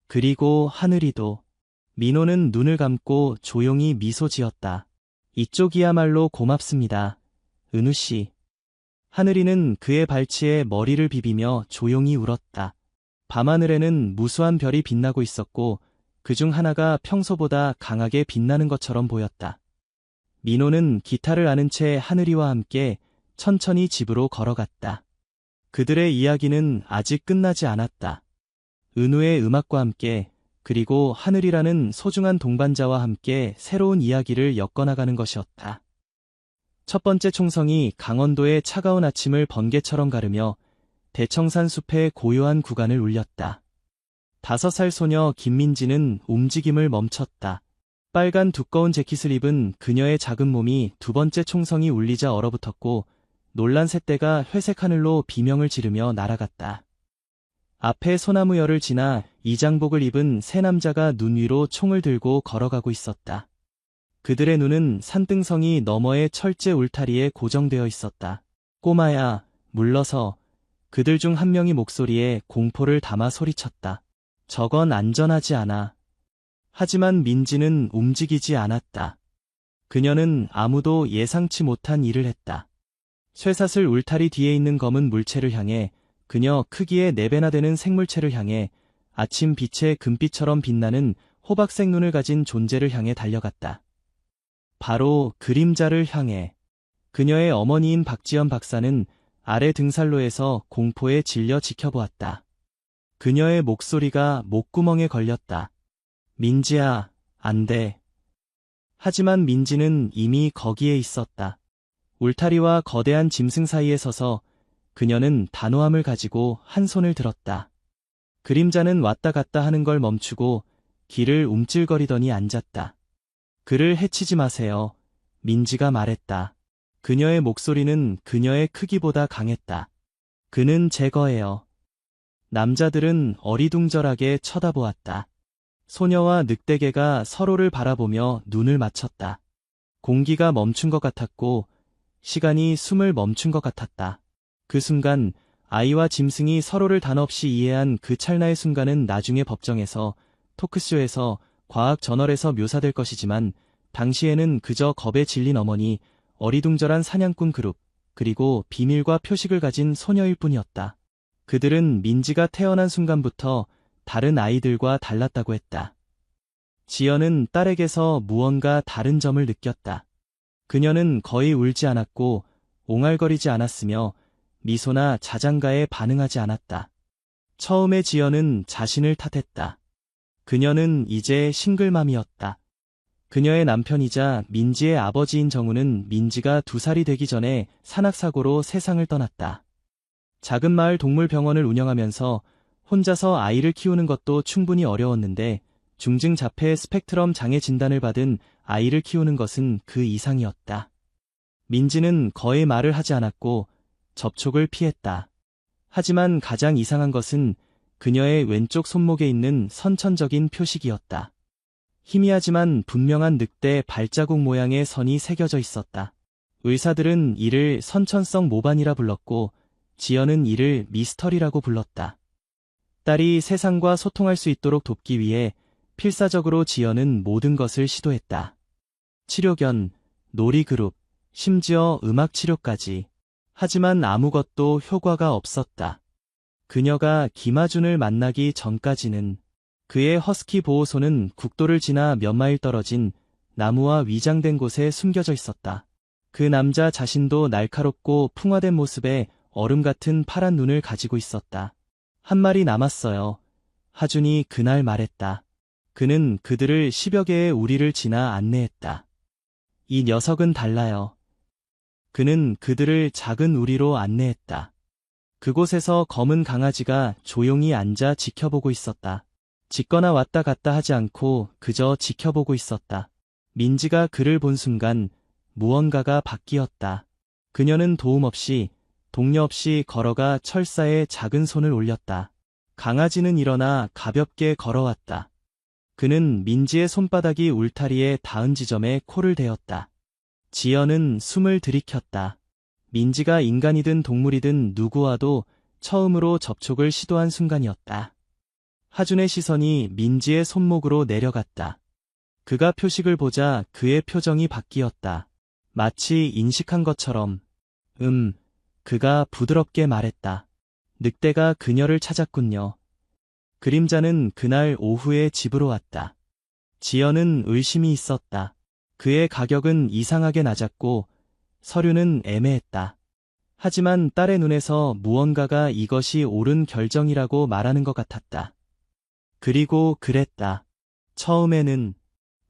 그리고 하늘이도. 민호는 눈을 감고 조용히 미소 지었다. 이쪽이야말로 고맙습니다. 은우 씨. 하늘이는 그의 발치에 머리를 비비며 조용히 울었다. 밤하늘에는 무수한 별이 빛나고 있었고 그중 하나가 평소보다 강하게 빛나는 것처럼 보였다. 민호는 기타를 안은 채 하늘이와 함께 천천히 집으로 걸어갔다. 그들의 이야기는 아직 끝나지 않았다. 은우의 음악과 함께 그리고 하늘이라는 소중한 동반자와 함께 새로운 이야기를 엮어나가는 것이었다. 첫 번째 총성이 강원도의 차가운 아침을 번개처럼 가르며 대청산 숲의 고요한 구간을 울렸다. 5살 소녀 김민지는 움직임을 멈췄다. 빨간 두꺼운 재킷을 입은 그녀의 작은 몸이 두 번째 총성이 울리자 얼어붙었고 놀란 새떼가 회색 하늘로 비명을 지르며 날아갔다. 앞에 소나무열을 지나 이장복을 입은 세 남자가 눈 위로 총을 들고 걸어가고 있었다. 그들의 눈은 산등성이 너머의 철제 울타리에 고정되어 있었다. 꼬마야, 물러서. 그들 중 한 명이 목소리에 공포를 담아 소리쳤다. 저건 안전하지 않아. 하지만 민지는 움직이지 않았다. 그녀는 아무도 예상치 못한 일을 했다. 쇠사슬 울타리 뒤에 있는 검은 물체를 향해 그녀 크기의 4배나 되는 생물체를 향해 아침 빛의 금빛처럼 빛나는 호박색 눈을 가진 존재를 향해 달려갔다. 바로 그림자를 향해. 그녀의 어머니인 박지연 박사는 아래 등산로에서 공포에 질려 지켜보았다. 그녀의 목소리가 목구멍에 걸렸다. 민지야, 안 돼. 하지만 민지는 이미 거기에 있었다. 울타리와 거대한 짐승 사이에 서서 그녀는 단호함을 가지고 한 손을 들었다. 그림자는 왔다 갔다 하는 걸 멈추고 길을 움찔거리더니 앉았다. 그를 해치지 마세요. 민지가 말했다. 그녀의 목소리는 그녀의 크기보다 강했다. 그는 제 거예요. 남자들은 어리둥절하게 쳐다보았다. 소녀와 늑대개가 서로를 바라보며 눈을 맞췄다. 공기가 멈춘 것 같았고 시간이 숨을 멈춘 것 같았다. 그 순간 아이와 짐승이 서로를 단없이 이해한 그 찰나의 순간은 나중에 법정에서, 토크쇼에서, 과학 저널에서 묘사될 것이지만 당시에는 그저 겁에 질린 어머니, 어리둥절한 사냥꾼 그룹, 그리고 비밀과 표식을 가진 소녀일 뿐이었다. 그들은 민지가 태어난 순간부터 다른 아이들과 달랐다고 했다. 지연은 딸에게서 무언가 다른 점을 느꼈다. 그녀는 거의 울지 않았고 옹알거리지 않았으며 미소나 자장가에 반응하지 않았다. 처음에 지연은 자신을 탓했다. 그녀는 이제 싱글맘이었다. 그녀의 남편이자 민지의 아버지인 정우는 민지가 2살이 되기 전에 산악사고로 세상을 떠났다. 작은 마을 동물병원을 운영하면서 혼자서 아이를 키우는 것도 충분히 어려웠는데 중증 자폐 스펙트럼 장애 진단을 받은 아이를 키우는 것은 그 이상이었다. 민지는 거의 말을 하지 않았고 접촉을 피했다. 하지만 가장 이상한 것은 그녀의 왼쪽 손목에 있는 선천적인 표식이었다. 희미하지만 분명한 늑대 발자국 모양의 선이 새겨져 있었다. 의사들은 이를 선천성 모반이라 불렀고 지연은 이를 미스터리라고 불렀다. 딸이 세상과 소통할 수 있도록 돕기 위해 필사적으로 지연은 모든 것을 시도했다. 치료견, 놀이그룹, 심지어 음악치료까지. 하지만 아무것도 효과가 없었다. 그녀가 김하준을 만나기 전까지는 그의 허스키 보호소는 국도를 지나 몇 마일 떨어진 나무와 위장된 곳에 숨겨져 있었다. 그 남자 자신도 날카롭고 풍화된 모습에 얼음 같은 파란 눈을 가지고 있었다. 한 말이 남았어요. 하준이 그날 말했다. 그는 그들을 10여 개의 우리를 지나 안내했다. 이 녀석은 달라요. 그는 그들을 작은 우리로 안내했다. 그곳에서 검은 강아지가 조용히 앉아 지켜보고 있었다. 짖거나 왔다 갔다 하지 않고 그저 지켜보고 있었다. 민지가 그를 본 순간 무언가가 바뀌었다. 그녀는 도움 없이, 동료 없이 걸어가 철사에 작은 손을 올렸다. 강아지는 일어나 가볍게 걸어왔다. 그는 민지의 손바닥이 울타리에 닿은 지점에 코를 대었다. 지연은 숨을 들이켰다. 민지가 인간이든 동물이든 누구와도 처음으로 접촉을 시도한 순간이었다. 하준의 시선이 민지의 손목으로 내려갔다. 그가 표식을 보자 그의 표정이 바뀌었다. 마치 인식한 것처럼. 그가 부드럽게 말했다. 늑대가 그녀를 찾았군요. 그림자는 그날 오후에 집으로 왔다. 지연은 의심이 있었다. 그의 가격은 이상하게 낮았고 서류는 애매했다. 하지만 딸의 눈에서 무언가가 이것이 옳은 결정이라고 말하는 것 같았다. 그리고 그랬다. 처음에는.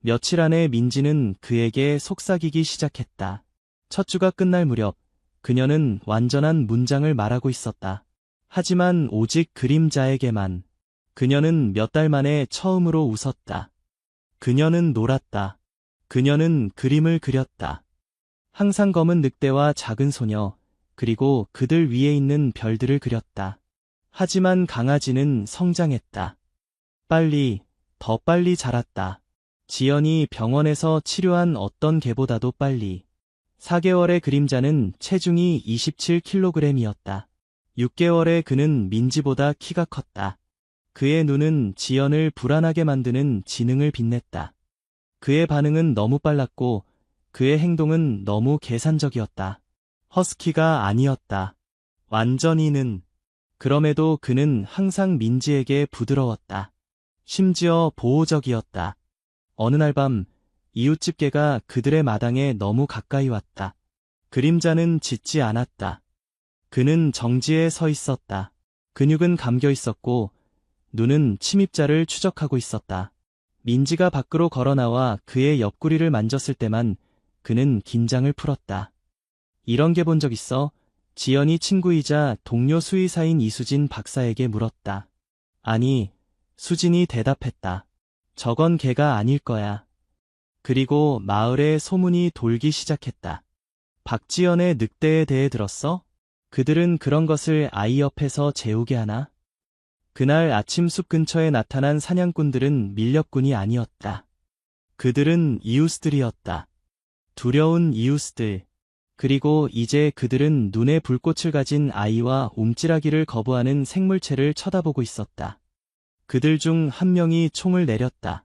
며칠 안에 민지는 그에게 속삭이기 시작했다. 첫 주가 끝날 무렵 그녀는 완전한 문장을 말하고 있었다. 하지만 오직 그림자에게만. 그녀는 몇 달 만에 처음으로 웃었다. 그녀는 놀았다. 그녀는 그림을 그렸다. 항상 검은 늑대와 작은 소녀, 그리고 그들 위에 있는 별들을 그렸다. 하지만 강아지는 성장했다. 빨리, 더 빨리 자랐다. 지연이 병원에서 치료한 어떤 개보다도 빨리. 4개월의 그림자는 체중이 27kg이었다. 6개월에 그는 민지보다 키가 컸다. 그의 눈은 지연을 불안하게 만드는 지능을 빛냈다. 그의 반응은 너무 빨랐고 그의 행동은 너무 계산적이었다. 허스키가 아니었다. 완전히는. 그럼에도 그는 항상 민지에게 부드러웠다. 심지어 보호적이었다. 어느 날 밤 이웃집 개가 그들의 마당에 너무 가까이 왔다. 그림자는 짖지 않았다. 그는 정지에 서 있었다. 근육은 감겨 있었고 눈은 침입자를 추적하고 있었다. 민지가 밖으로 걸어나와 그의 옆구리를 만졌을 때만 그는 긴장을 풀었다. 이런 개 본 적 있어? 지연이 친구이자 동료 수의사인 이수진 박사에게 물었다. 아니, 수진이 대답했다. 저건 개가 아닐 거야. 그리고 마을에 소문이 돌기 시작했다. 박지연의 늑대에 대해 들었어? 그들은 그런 것을 아이 옆에서 재우게 하나? 그날 아침 숲 근처에 나타난 사냥꾼들은 밀렵꾼이 아니었다. 그들은 이웃들이었다. 두려운 이웃들. 그리고 이제 그들은 눈에 불꽃을 가진 아이와 움찔하기를 거부하는 생물체를 쳐다보고 있었다. 그들 중 한 명이 총을 내렸다.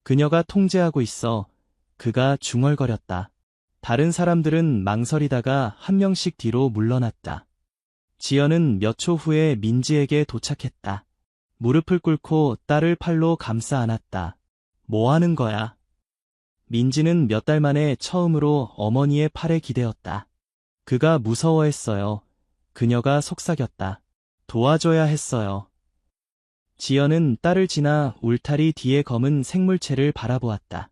그녀가 통제하고 있어. 그가 중얼거렸다. 다른 사람들은 망설이다가 한 명씩 뒤로 물러났다. 지연은 몇 초 후에 민지에게 도착했다. 무릎을 꿇고 딸을 팔로 감싸 안았다. 뭐 하는 거야? 민지는 몇 달 만에 처음으로 어머니의 팔에 기대었다. 그가 무서워했어요. 그녀가 속삭였다. 도와줘야 했어요. 지연은 딸을 지나 울타리 뒤에 검은 생물체를 바라보았다.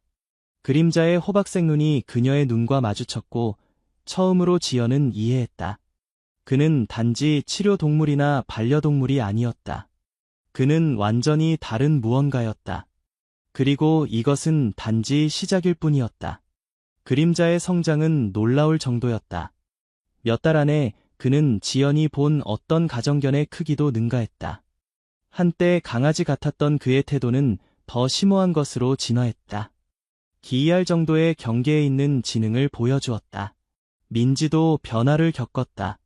그림자의 호박색 눈이 그녀의 눈과 마주쳤고 처음으로 지연은 이해했다. 그는 단지 치료동물이나 반려동물이 아니었다. 그는 완전히 다른 무언가였다. 그리고 이것은 단지 시작일 뿐이었다. 그림자의 성장은 놀라울 정도였다. 몇 달 안에 그는 지연이 본 어떤 가정견의 크기도 능가했다. 한때 강아지 같았던 그의 태도는 더 심오한 것으로 진화했다. 기이할 정도의 경계에 있는 지능을 보여주었다. 민지도 변화를 겪었다.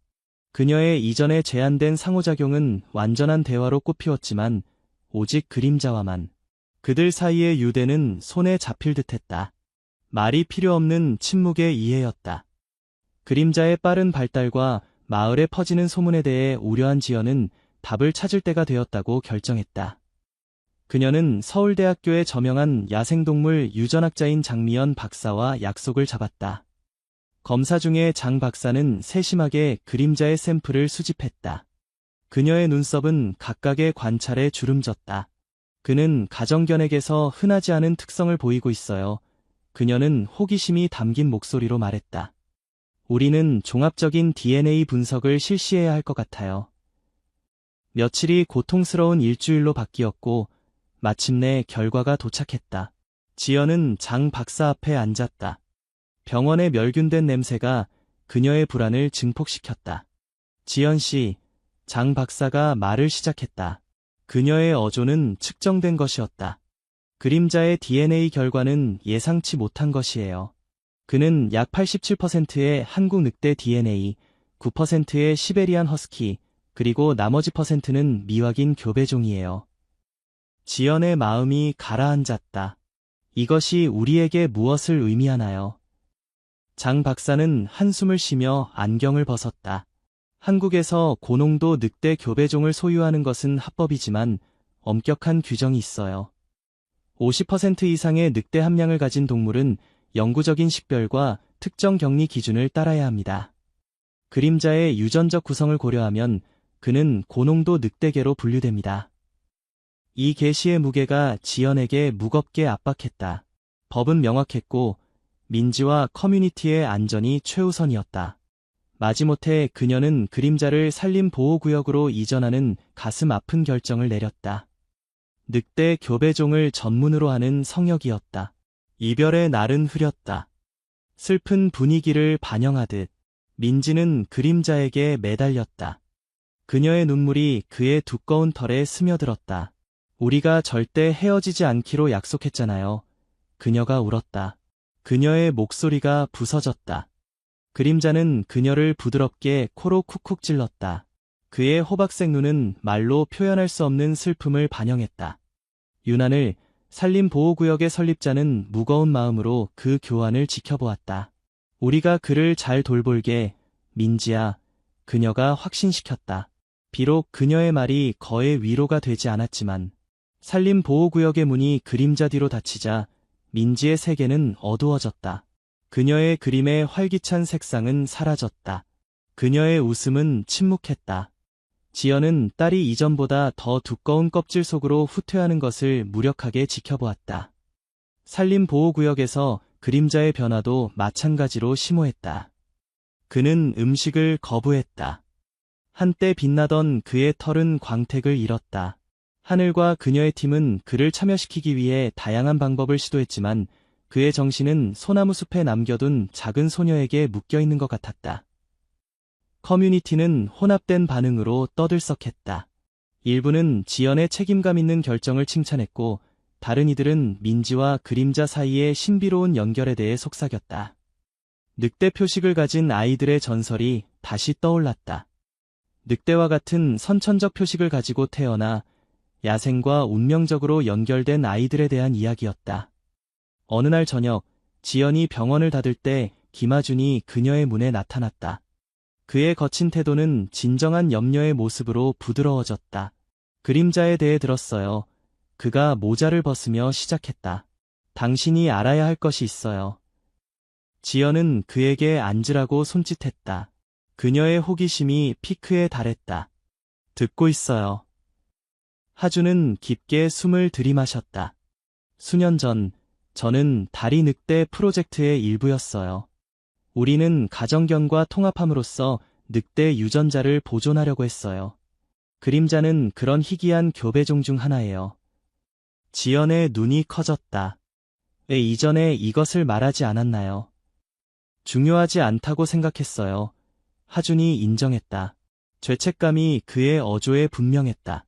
그녀의 이전에 제안된 상호작용은 완전한 대화로 꽃피웠지만 오직 그림자와만. 그들 사이의 유대는 손에 잡힐 듯했다. 말이 필요 없는 침묵의 이해였다. 그림자의 빠른 발달과 마을에 퍼지는 소문에 대해 우려한 지연은 답을 찾을 때가 되었다고 결정했다. 그녀는 서울대학교의 저명한 야생동물 유전학자인 장미연 박사와 약속을 잡았다. 검사 중에 장 박사는 세심하게 그림자의 샘플을 수집했다. 그녀의 눈썹은 각각의 관찰에 주름졌다. 그는 가정견액에서 흔하지 않은 특성을 보이고 있어요. 그녀는 호기심이 담긴 목소리로 말했다. 우리는 종합적인 DNA 분석을 실시해야 할 것 같아요. 며칠이 고통스러운 일주일로 바뀌었고 마침내 결과가 도착했다. 지연은 장 박사 앞에 앉았다. 병원의 멸균된 냄새가 그녀의 불안을 증폭시켰다. 지연 씨, 장 박사가 말을 시작했다. 그녀의 어조는 측정된 것이었다. 그림자의 DNA 결과는 예상치 못한 것이에요. 그는 약 87%의 한국 늑대 DNA, 9%의 시베리안 허스키, 그리고 나머지 %는 미확인 교배종이에요. 지연의 마음이 가라앉았다. 이것이 우리에게 무엇을 의미하나요? 장 박사는 한숨을 쉬며 안경을 벗었다. 한국에서 고농도 늑대 교배종을 소유하는 것은 합법이지만 엄격한 규정이 있어요. 50% 이상의 늑대 함량을 가진 동물은 영구적인 식별과 특정 격리 기준을 따라야 합니다. 그림자의 유전적 구성을 고려하면 그는 고농도 늑대계로 분류됩니다. 이 계시의 무게가 지연에게 무겁게 압박했다. 법은 명확했고 민지와 커뮤니티의 안전이 최우선이었다. 마지못해 그녀는 그림자를 산림보호구역으로 이전하는 가슴 아픈 결정을 내렸다. 늑대 교배종을 전문으로 하는 성역이었다. 이별의 날은 흐렸다. 슬픈 분위기를 반영하듯 민지는 그림자에게 매달렸다. 그녀의 눈물이 그의 두꺼운 털에 스며들었다. 우리가 절대 헤어지지 않기로 약속했잖아요. 그녀가 울었다. 그녀의 목소리가 부서졌다. 그림자는 그녀를 부드럽게 코로 쿡쿡 찔렀다. 그의 호박색 눈은 말로 표현할 수 없는 슬픔을 반영했다. 유난을 산림보호구역의 설립자는 무거운 마음으로 그 교환을 지켜보았다. 우리가 그를 잘 돌볼게, 민지야. 그녀가 확신시켰다. 비록 그녀의 말이 거의 위로가 되지 않았지만 산림보호구역의 문이 그림자 뒤로 닫히자 민지의 세계는 어두워졌다. 그녀의 그림의 활기찬 색상은 사라졌다. 그녀의 웃음은 침묵했다. 지연은 딸이 이전보다 더 두꺼운 껍질 속으로 후퇴하는 것을 무력하게 지켜보았다. 산림보호구역에서 그림자의 변화도 마찬가지로 심오했다. 그는 음식을 거부했다. 한때 빛나던 그의 털은 광택을 잃었다. 하늘과 그녀의 팀은 그를 참여시키기 위해 다양한 방법을 시도했지만 그의 정신은 소나무 숲에 남겨둔 작은 소녀에게 묶여있는 것 같았다. 커뮤니티는 혼합된 반응으로 떠들썩했다. 일부는 지연의 책임감 있는 결정을 칭찬했고 다른 이들은 민지와 그림자 사이의 신비로운 연결에 대해 속삭였다. 늑대 표식을 가진 아이들의 전설이 다시 떠올랐다. 늑대와 같은 선천적 표식을 가지고 태어나 야생과 운명적으로 연결된 아이들에 대한 이야기였다. 어느 날 저녁, 지연이 병원을 닫을 때 김하준이 그녀의 문에 나타났다. 그의 거친 태도는 진정한 염려의 모습으로 부드러워졌다. 그림자에 대해 들었어요. 그가 모자를 벗으며 시작했다. 당신이 알아야 할 것이 있어요. 지연은 그에게 앉으라고 손짓했다. 그녀의 호기심이 피크에 달했다. 듣고 있어요. 하준은 깊게 숨을 들이마셨다. 수년 전, 저는 다리 늑대 프로젝트의 일부였어요. 우리는 가정견과 통합함으로써 늑대 유전자를 보존하려고 했어요. 그림자는 그런 희귀한 교배종 중 하나예요. 지연의 눈이 커졌다. 왜 이전에 이것을 말하지 않았나요? 중요하지 않다고 생각했어요. 하준이 인정했다. 죄책감이 그의 어조에 분명했다.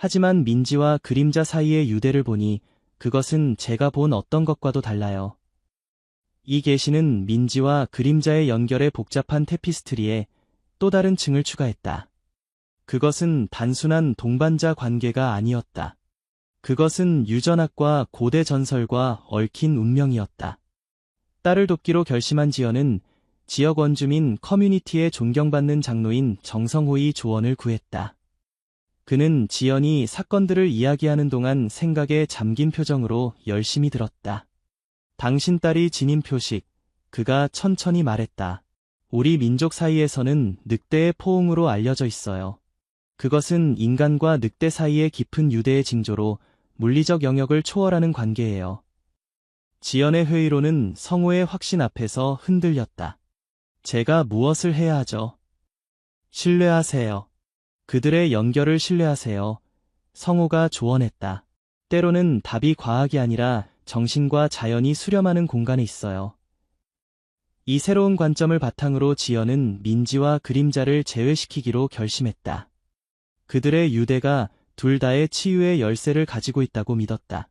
하지만 민지와 그림자 사이의 유대를 보니 그것은 제가 본 어떤 것과도 달라요. 이 계시는 민지와 그림자의 연결의 복잡한 테피스트리에 또 다른 층을 추가했다. 그것은 단순한 동반자 관계가 아니었다. 그것은 유전학과 고대 전설과 얽힌 운명이었다. 딸을 돕기로 결심한 지연은 지역 원주민 커뮤니티의 존경받는 장로인 정성호의 조언을 구했다. 그는 지연이 사건들을 이야기하는 동안 생각에 잠긴 표정으로 열심히 들었다. 당신 딸이 지닌 표식, 그가 천천히 말했다. 우리 민족 사이에서는 늑대의 포옹으로 알려져 있어요. 그것은 인간과 늑대 사이의 깊은 유대의 징조로 물리적 영역을 초월하는 관계예요. 지연의 회의로는 성호의 확신 앞에서 흔들렸다. 제가 무엇을 해야 하죠? 신뢰하세요. 그들의 연결을 신뢰하세요. 성호가 조언했다. 때로는 답이 과학이 아니라 정신과 자연이 수렴하는 공간에 있어요. 이 새로운 관점을 바탕으로 지연은 민지와 그림자를 제외시키기로 결심했다. 그들의 유대가 둘 다의 치유의 열쇠를 가지고 있다고 믿었다.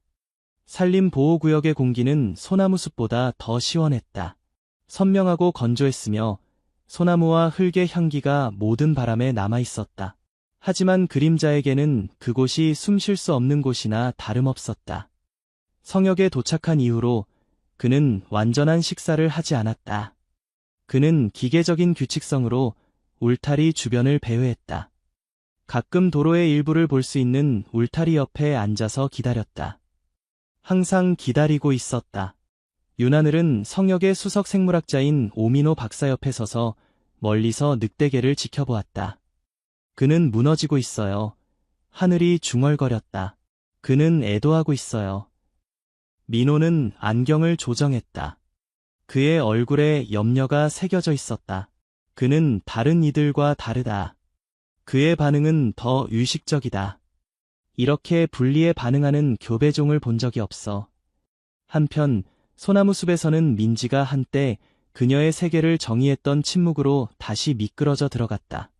산림보호구역의 공기는 소나무숲보다 더 시원했다. 선명하고 건조했으며 소나무와 흙의 향기가 모든 바람에 남아있었다. 하지만 그림자에게는 그곳이 숨 쉴 수 없는 곳이나 다름없었다. 성역에 도착한 이후로 그는 완전한 식사를 하지 않았다. 그는 기계적인 규칙성으로 울타리 주변을 배회했다. 가끔 도로의 일부를 볼 수 있는 울타리 옆에 앉아서 기다렸다. 항상 기다리고 있었다. 윤하늘은 성역의 수석 생물학자인 오민호 박사 옆에 서서 멀리서 늑대개를 지켜보았다. 그는 무너지고 있어요. 하늘이 중얼거렸다. 그는 애도하고 있어요. 민호는 안경을 조정했다. 그의 얼굴에 염려가 새겨져 있었다. 그는 다른 이들과 다르다. 그의 반응은 더 의식적이다. 이렇게 분리에 반응하는 교배종을 본 적이 없어. 한편 소나무숲에서는 민지가 한때 그녀의 세계를 정의했던 침묵으로 다시 미끄러져 들어갔다.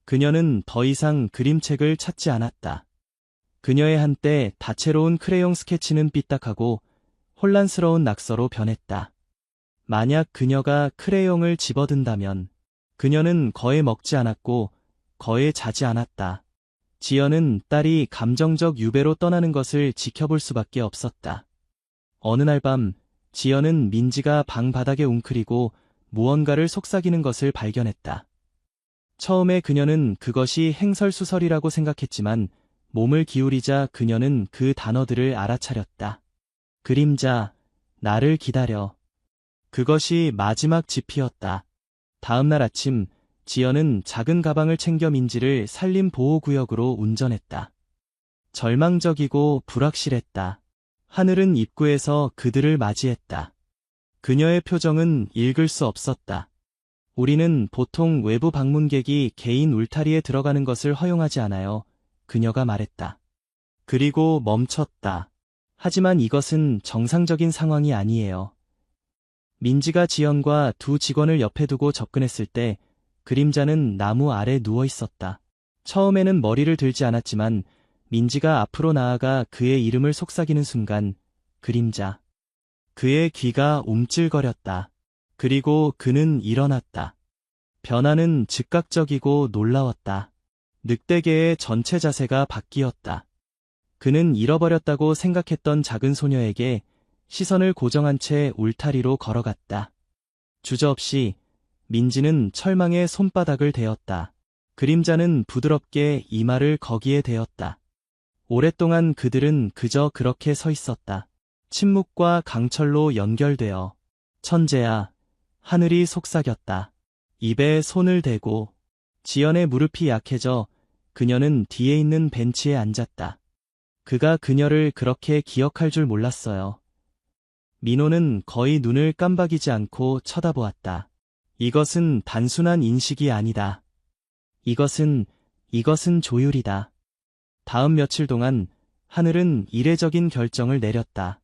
그녀는 더 이상 그림책을 찾지 않았다. 그녀의 한때 다채로운 크레용 스케치는 삐딱하고 혼란스러운 낙서로 변했다. 만약 그녀가 크레용을 집어든다면 그녀는 거의 먹지 않았고 거의 자지 않았다. 지연은 딸이 감정적 유배로 떠나는 것을 지켜볼 수밖에 없었다. 어느 날 밤 지연은 민지가 방 바닥에 웅크리고 무언가를 속삭이는 것을 발견했다. 처음에 그녀는 그것이 행설수설이라고 생각했지만 몸을 기울이자 그녀는 그 단어들을 알아차렸다. 그림자, 나를 기다려. 그것이 마지막 지피였다. 다음 날 아침 지연은 작은 가방을 챙겨 민지를 산림보호구역으로 운전했다. 절망적이고 불확실했다. 하늘은 입구에서 그들을 맞이했다. 그녀의 표정은 읽을 수 없었다. 우리는 보통 외부 방문객이 개인 울타리에 들어가는 것을 허용하지 않아요. 그녀가 말했다. 그리고 멈췄다. 하지만 이것은 정상적인 상황이 아니에요. 민지가 지연과 두 직원을 옆에 두고 접근했을 때 그림자는 나무 아래 누워 있었다. 처음에는 머리를 들지 않았지만 민지가 앞으로 나아가 그의 이름을 속삭이는 순간 그림자. 그의 귀가 움찔거렸다. 그리고 그는 일어났다. 변화는 즉각적이고 놀라웠다. 늑대개의 전체 자세가 바뀌었다. 그는 잃어버렸다고 생각했던 작은 소녀에게 시선을 고정한 채 울타리로 걸어갔다. 주저없이 민지는 철망에 손바닥을 대었다. 그림자는 부드럽게 이마를 거기에 대었다. 오랫동안 그들은 그저 그렇게 서 있었다. 침묵과 강철로 연결되어. 천재야, 하늘이 속삭였다. 입에 손을 대고. 지연의 무릎이 약해져 그녀는 뒤에 있는 벤치에 앉았다. 그가 그녀를 그렇게 기억할 줄 몰랐어요. 민호는 거의 눈을 깜박이지 않고 쳐다보았다. 이것은 단순한 인식이 아니다. 이것은 조율이다. 다음 며칠 동안 하늘은 이례적인 결정을 내렸다.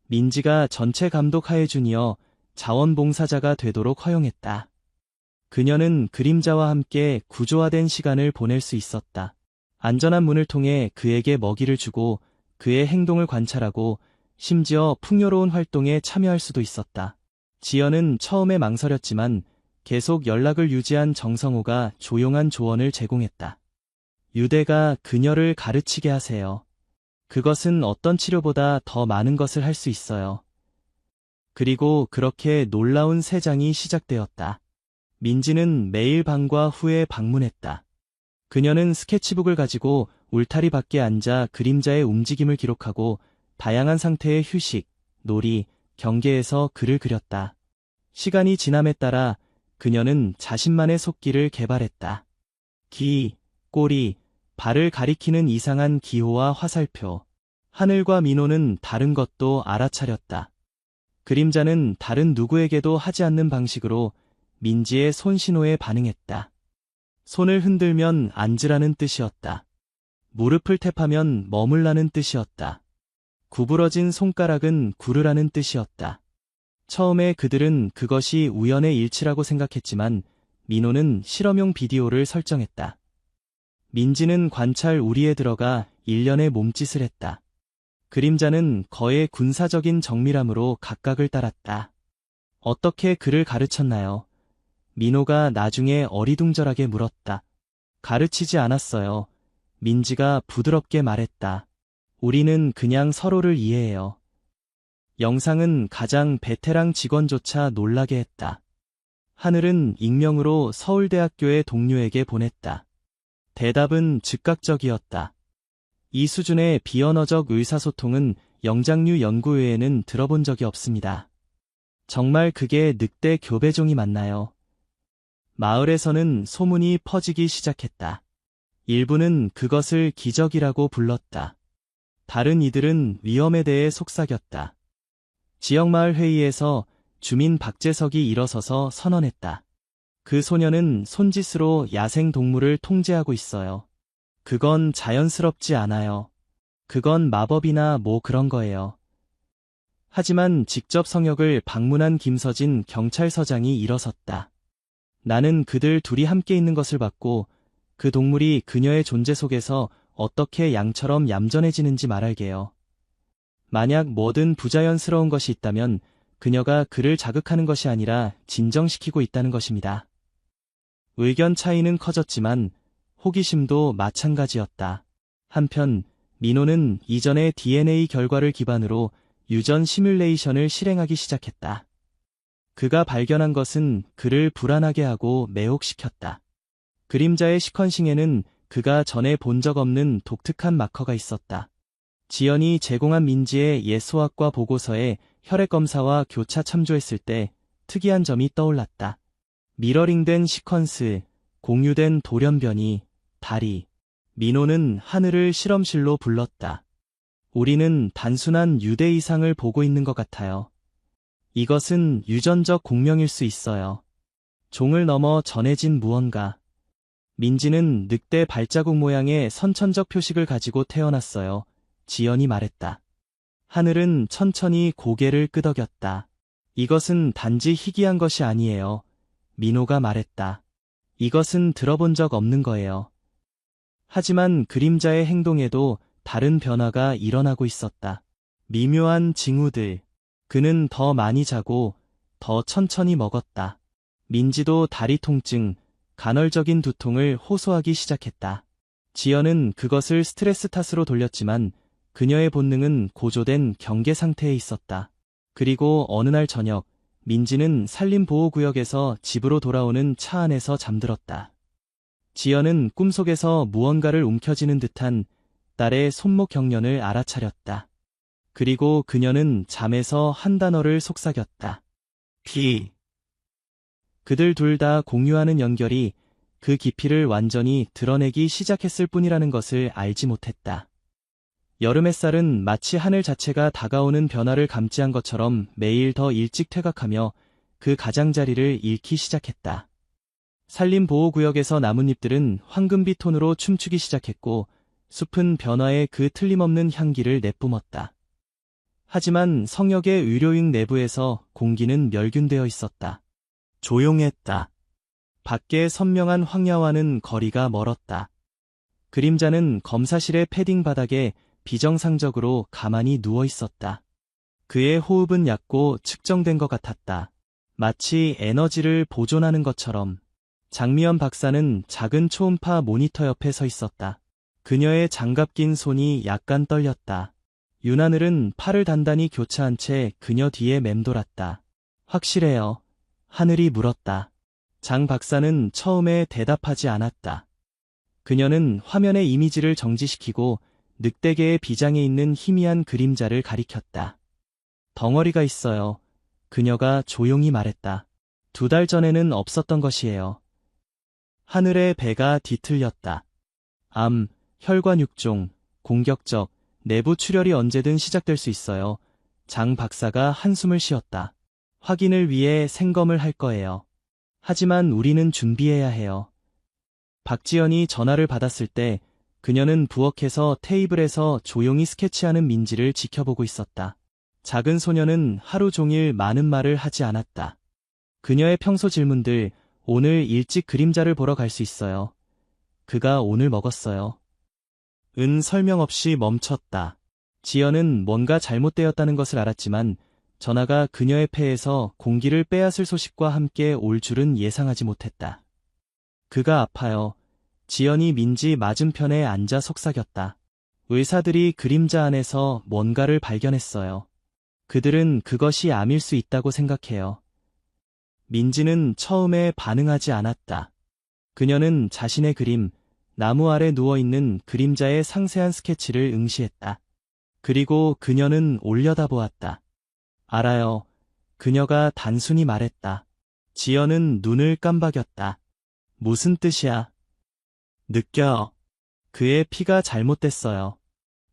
민지가 전체 감독 하에 주니어 자원봉사자가 되도록 허용했다. 그녀는 그림자와 함께 구조화된 시간을 보낼 수 있었다. 안전한 문을 통해 그에게 먹이를 주고 그의 행동을 관찰하고 심지어 풍요로운 활동에 참여할 수도 있었다. 지연은 처음에 망설였지만 계속 연락을 유지한 정성호가 조용한 조언을 제공했다. 유대가 그녀를 가르치게 하세요. 그것은 어떤 치료보다 더 많은 것을 할 수 있어요. 그리고 그렇게 놀라운 새 장이 시작되었다. 민지는 매일 방과 후에 방문했다. 그녀는 스케치북을 가지고 울타리 밖에 앉아 그림자의 움직임을 기록하고 다양한 상태의 휴식, 놀이, 경계에서 글을 그렸다. 시간이 지남에 따라 그녀는 자신만의 속기를 개발했다. 귀, 꼬리, 발을 가리키는 이상한 기호와 화살표. 하늘과 민호는 다른 것도 알아차렸다. 그림자는 다른 누구에게도 하지 않는 방식으로 민지의 손신호에 반응했다. 손을 흔들면 앉으라는 뜻이었다. 무릎을 탭하면 머물라는 뜻이었다. 구부러진 손가락은 구르라는 뜻이었다. 처음에 그들은 그것이 우연의 일치라고 생각했지만 민호는 실험용 비디오를 설정했다. 민지는 관찰 우리에 들어가 일련의 몸짓을 했다. 그림자는 거의 군사적인 정밀함으로 각각을 따랐다. 어떻게 그를 가르쳤나요? 민호가 나중에 어리둥절하게 물었다. 가르치지 않았어요. 민지가 부드럽게 말했다. 우리는 그냥 서로를 이해해요. 영상은 가장 베테랑 직원조차 놀라게 했다. 하늘은 익명으로 서울대학교의 동료에게 보냈다. 대답은 즉각적이었다. 이 수준의 비언어적 의사소통은 영장류 연구 외에는 들어본 적이 없습니다. 정말 그게 늑대 교배종이 맞나요? 마을에서는 소문이 퍼지기 시작했다. 일부는 그것을 기적이라고 불렀다. 다른 이들은 위험에 대해 속삭였다. 지역마을 회의에서 주민 박재석이 일어서서 선언했다. 그 소녀는 손짓으로 야생 동물을 통제하고 있어요. 그건 자연스럽지 않아요. 그건 마법이나 뭐 그런 거예요. 하지만 직접 성역을 방문한 김서진 경찰서장이 일어섰다. 나는 그들 둘이 함께 있는 것을 봤고 그 동물이 그녀의 존재 속에서 어떻게 양처럼 얌전해지는지 말할게요. 만약 뭐든 부자연스러운 것이 있다면 그녀가 그를 자극하는 것이 아니라 진정시키고 있다는 것입니다. 의견 차이는 커졌지만 호기심도 마찬가지였다. 한편 민호는 이전의 DNA 결과를 기반으로 유전 시뮬레이션을 실행하기 시작했다. 그가 발견한 것은 그를 불안하게 하고 매혹시켰다. 그림자의 시퀀싱에는 그가 전에 본 적 없는 독특한 마커가 있었다. 지연이 제공한 민지의 옛 소학과 보고서에 혈액검사와 교차 참조했을 때 특이한 점이 떠올랐다. 미러링된 시퀀스, 공유된 돌연변이, 다리. 민호는 하늘을 실험실로 불렀다. 우리는 단순한 유대 이상을 보고 있는 것 같아요. 이것은 유전적 공명일 수 있어요. 종을 넘어 전해진 무언가. 민지는 늑대 발자국 모양의 선천적 표식을 가지고 태어났어요. 지연이 말했다. 하늘은 천천히 고개를 끄덕였다. 이것은 단지 희귀한 것이 아니에요. 민호가 말했다. 이것은 들어본 적 없는 거예요. 하지만 그림자의 행동에도 다른 변화가 일어나고 있었다. 미묘한 징후들. 그는 더 많이 자고 더 천천히 먹었다. 민지도 다리 통증, 간헐적인 두통을 호소하기 시작했다. 지연은 그것을 스트레스 탓으로 돌렸지만 그녀의 본능은 고조된 경계 상태에 있었다. 그리고 어느 날 저녁, 민지는 산림보호구역에서 집으로 돌아오는 차 안에서 잠들었다. 지연은 꿈속에서 무언가를 움켜쥐는 듯한 딸의 손목 경련을 알아차렸다. 그리고 그녀는 잠에서 한 단어를 속삭였다. 피. 그들 둘 다 공유하는 연결이 그 깊이를 완전히 드러내기 시작했을 뿐이라는 것을 알지 못했다. 여름 햇살은 마치 하늘 자체가 다가오는 변화를 감지한 것처럼 매일 더 일찍 퇴각하며 그 가장자리를 잃기 시작했다. 산림보호구역에서 나뭇잎들은 황금빛 톤으로 춤추기 시작했고 숲은 변화의 그 틀림없는 향기를 내뿜었다. 하지만 성역의 의료인 내부에서 공기는 멸균되어 있었다. 조용했다. 밖의 선명한 황야와는 거리가 멀었다. 그림자는 검사실의 패딩 바닥에 비정상적으로 가만히 누워 있었다. 그의 호흡은 얕고 측정된 것 같았다. 마치 에너지를 보존하는 것처럼. 장미연 박사는 작은 초음파 모니터 옆에 서 있었다. 그녀의 장갑 낀 손이 약간 떨렸다. 윤하늘은 팔을 단단히 교차한 채 그녀 뒤에 맴돌았다. 확실해요. 하늘이 물었다. 장 박사는 처음에 대답하지 않았다. 그녀는 화면의 이미지를 정지시키고 늑대계의 비장에 있는 희미한 그림자를 가리켰다. 덩어리가 있어요. 그녀가 조용히 말했다. 2달 전에는 없었던 것이에요. 하늘의 배가 뒤틀렸다. 암, 혈관 육종, 공격적, 내부 출혈이 언제든 시작될 수 있어요. 장 박사가 한숨을 쉬었다. 확인을 위해 생검을 할 거예요. 하지만 우리는 준비해야 해요. 박지연이 전화를 받았을 때 그녀는 부엌에서 테이블에서 조용히 스케치하는 민지를 지켜보고 있었다. 작은 소녀는 하루 종일 많은 말을 하지 않았다. 그녀의 평소 질문들, 오늘 일찍 그림자를 보러 갈 수 있어요. 그가 오늘 먹었어요. 은 설명 없이 멈췄다. 지연은 뭔가 잘못되었다는 것을 알았지만 전화가 그녀의 폐에서 공기를 빼앗을 소식과 함께 올 줄은 예상하지 못했다. 그가 아파요. 지연이 민지 맞은편에 앉아 속삭였다. 의사들이 그림자 안에서 뭔가를 발견했어요. 그들은 그것이 암일 수 있다고 생각해요. 민지는 처음에 반응하지 않았다. 그녀는 자신의 그림, 나무 아래 누워있는 그림자의 상세한 스케치를 응시했다. 그리고 그녀는 올려다보았다. 알아요. 그녀가 단순히 말했다. 지연은 눈을 깜박였다. 무슨 뜻이야? 느껴. 그의 피가 잘못됐어요.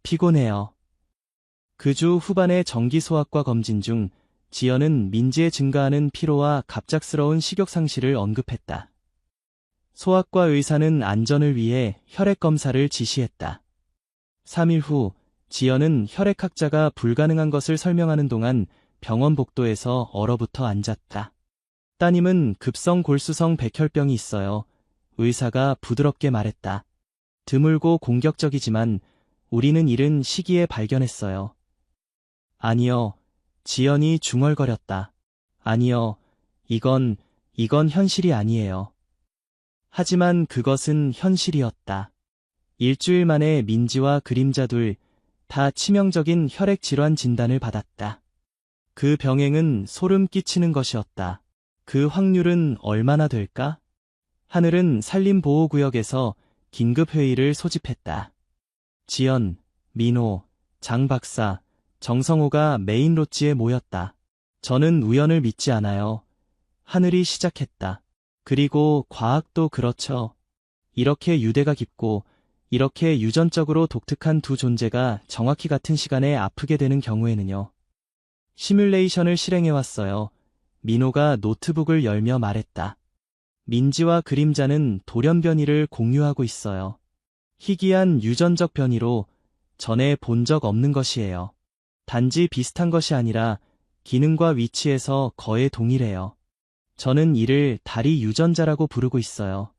피곤해요. 그 주 후반의 정기 소화과 검진 중 지연은 민지의 증가하는 피로와 갑작스러운 식욕 상실을 언급했다. 소아과 의사는 안전을 위해 혈액 검사를 지시했다. 3일 후 지연은 혈액학자가 불가능한 것을 설명하는 동안 병원 복도에서 얼어붙어 앉았다. 따님은 급성 골수성 백혈병이 있어요. 의사가 부드럽게 말했다. 드물고 공격적이지만 우리는 이른 시기에 발견했어요. 아니요. 지연이 중얼거렸다. 아니요. 이건 현실이 아니에요. 하지만 그것은 현실이었다. 일주일 만에 민지와 그림자 둘 다 치명적인 혈액 질환 진단을 받았다. 그 병행은 소름 끼치는 것이었다. 그 확률은 얼마나 될까? 하늘은 산림보호구역에서 긴급회의를 소집했다. 지연, 민호, 장 박사, 정성호가 메인 로지에 모였다. 저는 우연을 믿지 않아요. 하늘이 시작했다. 그리고 과학도 그렇죠. 이렇게 유대가 깊고 이렇게 유전적으로 독특한 두 존재가 정확히 같은 시간에 아프게 되는 경우에는요. 시뮬레이션을 실행해왔어요. 민호가 노트북을 열며 말했다. 민지와 그림자는 돌연 변이를 공유하고 있어요. 희귀한 유전적 변이로 전에 본 적 없는 것이에요. 단지 비슷한 것이 아니라 기능과 위치에서 거의 동일해요. 저는 이를 다리 유전자라고 부르고 있어요.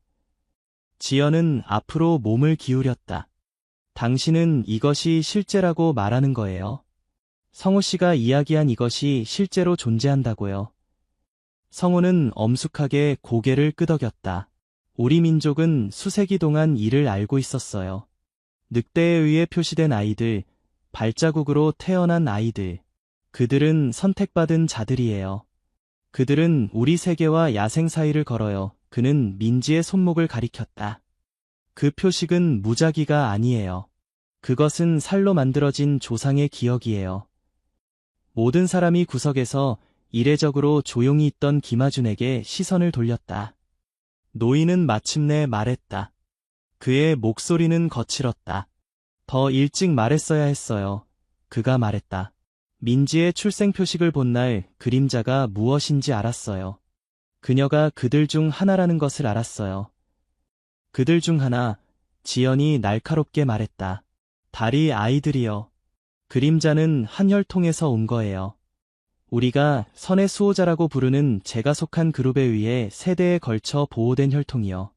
지연은 앞으로 몸을 기울였다. 당신은 이것이 실제라고 말하는 거예요. 성호 씨가 이야기한 이것이 실제로 존재한다고요. 성호는 엄숙하게 고개를 끄덕였다. 우리 민족은 수세기 동안 이를 알고 있었어요. 늑대에 의해 표시된 아이들, 발자국으로 태어난 아이들. 그들은 선택받은 자들이에요. 그들은 우리 세계와 야생 사이를 걸어요. 그는 민지의 손목을 가리켰다. 그 표식은 무작위가 아니에요. 그것은 살로 만들어진 조상의 기억이에요. 모든 사람이 구석에서 이례적으로 조용히 있던 김하준에게 시선을 돌렸다. 노인은 마침내 말했다. 그의 목소리는 거칠었다. 더 일찍 말했어야 했어요. 그가 말했다. 민지의 출생 표식을 본 날 그림자가 무엇인지 알았어요. 그녀가 그들 중 하나라는 것을 알았어요. 그들 중 하나, 지연이 날카롭게 말했다. 다리 아이들이요. 그림자는 한 혈통에서 온 거예요. 우리가 선의 수호자라고 부르는 제가 속한 그룹에 의해 세대에 걸쳐 보호된 혈통이요.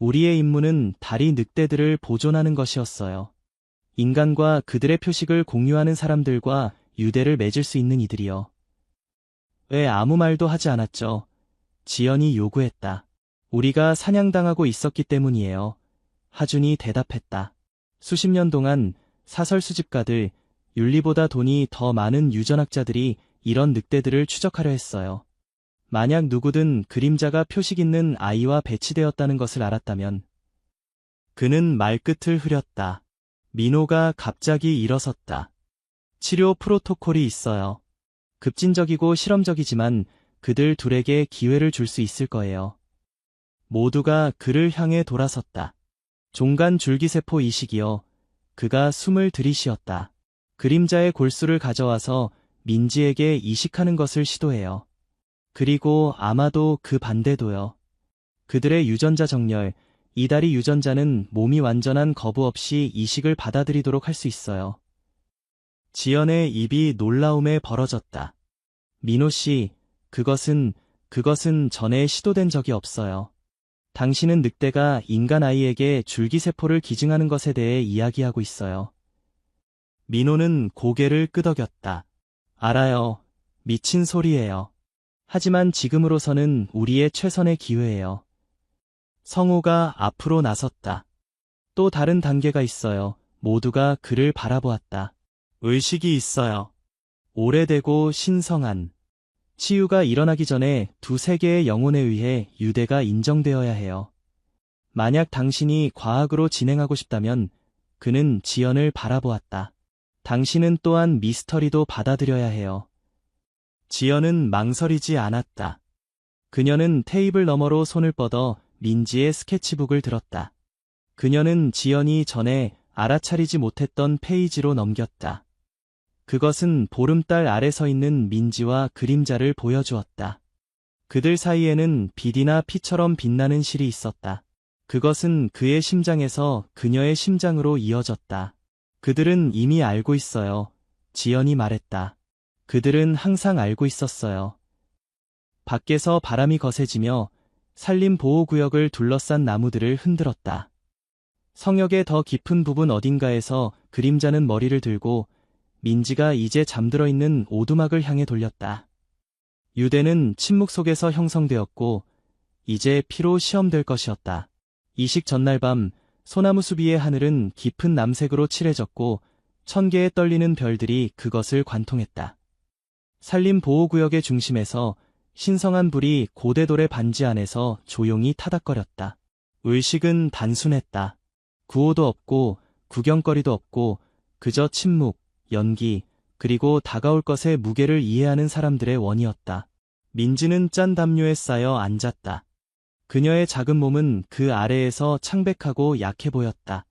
우리의 임무는 다리 늑대들을 보존하는 것이었어요. 인간과 그들의 표식을 공유하는 사람들과 유대를 맺을 수 있는 이들이요. 왜 아무 말도 하지 않았죠? 지연이 요구했다. 우리가 사냥당하고 있었기 때문이에요. 하준이 대답했다. 수십 년 동안 사설 수집가들, 윤리보다 돈이 더 많은 유전학자들이 이런 늑대들을 추적하려 했어요. 만약 누구든 그림자가 표식 있는 아이와 배치되었다는 것을 알았다면. 그는 말끝을 흐렸다. 민호가 갑자기 일어섰다. 치료 프로토콜이 있어요. 급진적이고 실험적이지만 그들 둘에게 기회를 줄 수 있을 거예요. 모두가 그를 향해 돌아섰다. 종간 줄기세포 이식이요. 그가 숨을 들이쉬었다. 그림자의 골수를 가져와서 민지에게 이식하는 것을 시도해요. 그리고 아마도 그 반대도요. 그들의 유전자 정렬, 이다리 유전자는 몸이 완전한 거부 없이 이식을 받아들이도록 할 수 있어요. 지연의 입이 놀라움에 벌어졌다. 민호 씨, 그것은 전에 시도된 적이 없어요. 당신은 늑대가 인간 아이에게 줄기세포를 기증하는 것에 대해 이야기하고 있어요. 민호는 고개를 끄덕였다. 알아요. 미친 소리예요. 하지만 지금으로서는 우리의 최선의 기회예요. 성호가 앞으로 나섰다. 또 다른 단계가 있어요. 모두가 그를 바라보았다. 의식이 있어요. 오래되고 신성한. 치유가 일어나기 전에 두세 개의 영혼에 의해 유대가 인정되어야 해요. 만약 당신이 과학으로 진행하고 싶다면 그는 지연을 바라보았다. 당신은 또한 미스터리도 받아들여야 해요. 지연은 망설이지 않았다. 그녀는 테이블 너머로 손을 뻗어 민지의 스케치북을 들었다. 그녀는 지연이 전에 알아차리지 못했던 페이지로 넘겼다. 그것은 보름달 아래 서 있는 민지와 그림자를 보여주었다. 그들 사이에는 빛이나 피처럼 빛나는 실이 있었다. 그것은 그의 심장에서 그녀의 심장으로 이어졌다. 그들은 이미 알고 있어요. 지연이 말했다. 그들은 항상 알고 있었어요. 밖에서 바람이 거세지며 산림보호구역을 둘러싼 나무들을 흔들었다. 성역의 더 깊은 부분 어딘가에서 그림자는 머리를 들고 민지가 이제 잠들어 있는 오두막을 향해 돌렸다. 유대는 침묵 속에서 형성되었고 이제 피로 시험될 것이었다. 이식 전날 밤 소나무 숲 위의 하늘은 깊은 남색으로 칠해졌고 1000개의 떨리는 별들이 그것을 관통했다. 산림보호구역의 중심에서 신성한 불이 고대돌의 반지 안에서 조용히 타닥거렸다. 의식은 단순했다. 구호도 없고 구경거리도 없고 그저 침묵, 연기, 그리고 다가올 것의 무게를 이해하는 사람들의 원이었다. 민지는 짠 담요에 쌓여 앉았다. 그녀의 작은 몸은 그 아래에서 창백하고 약해 보였다.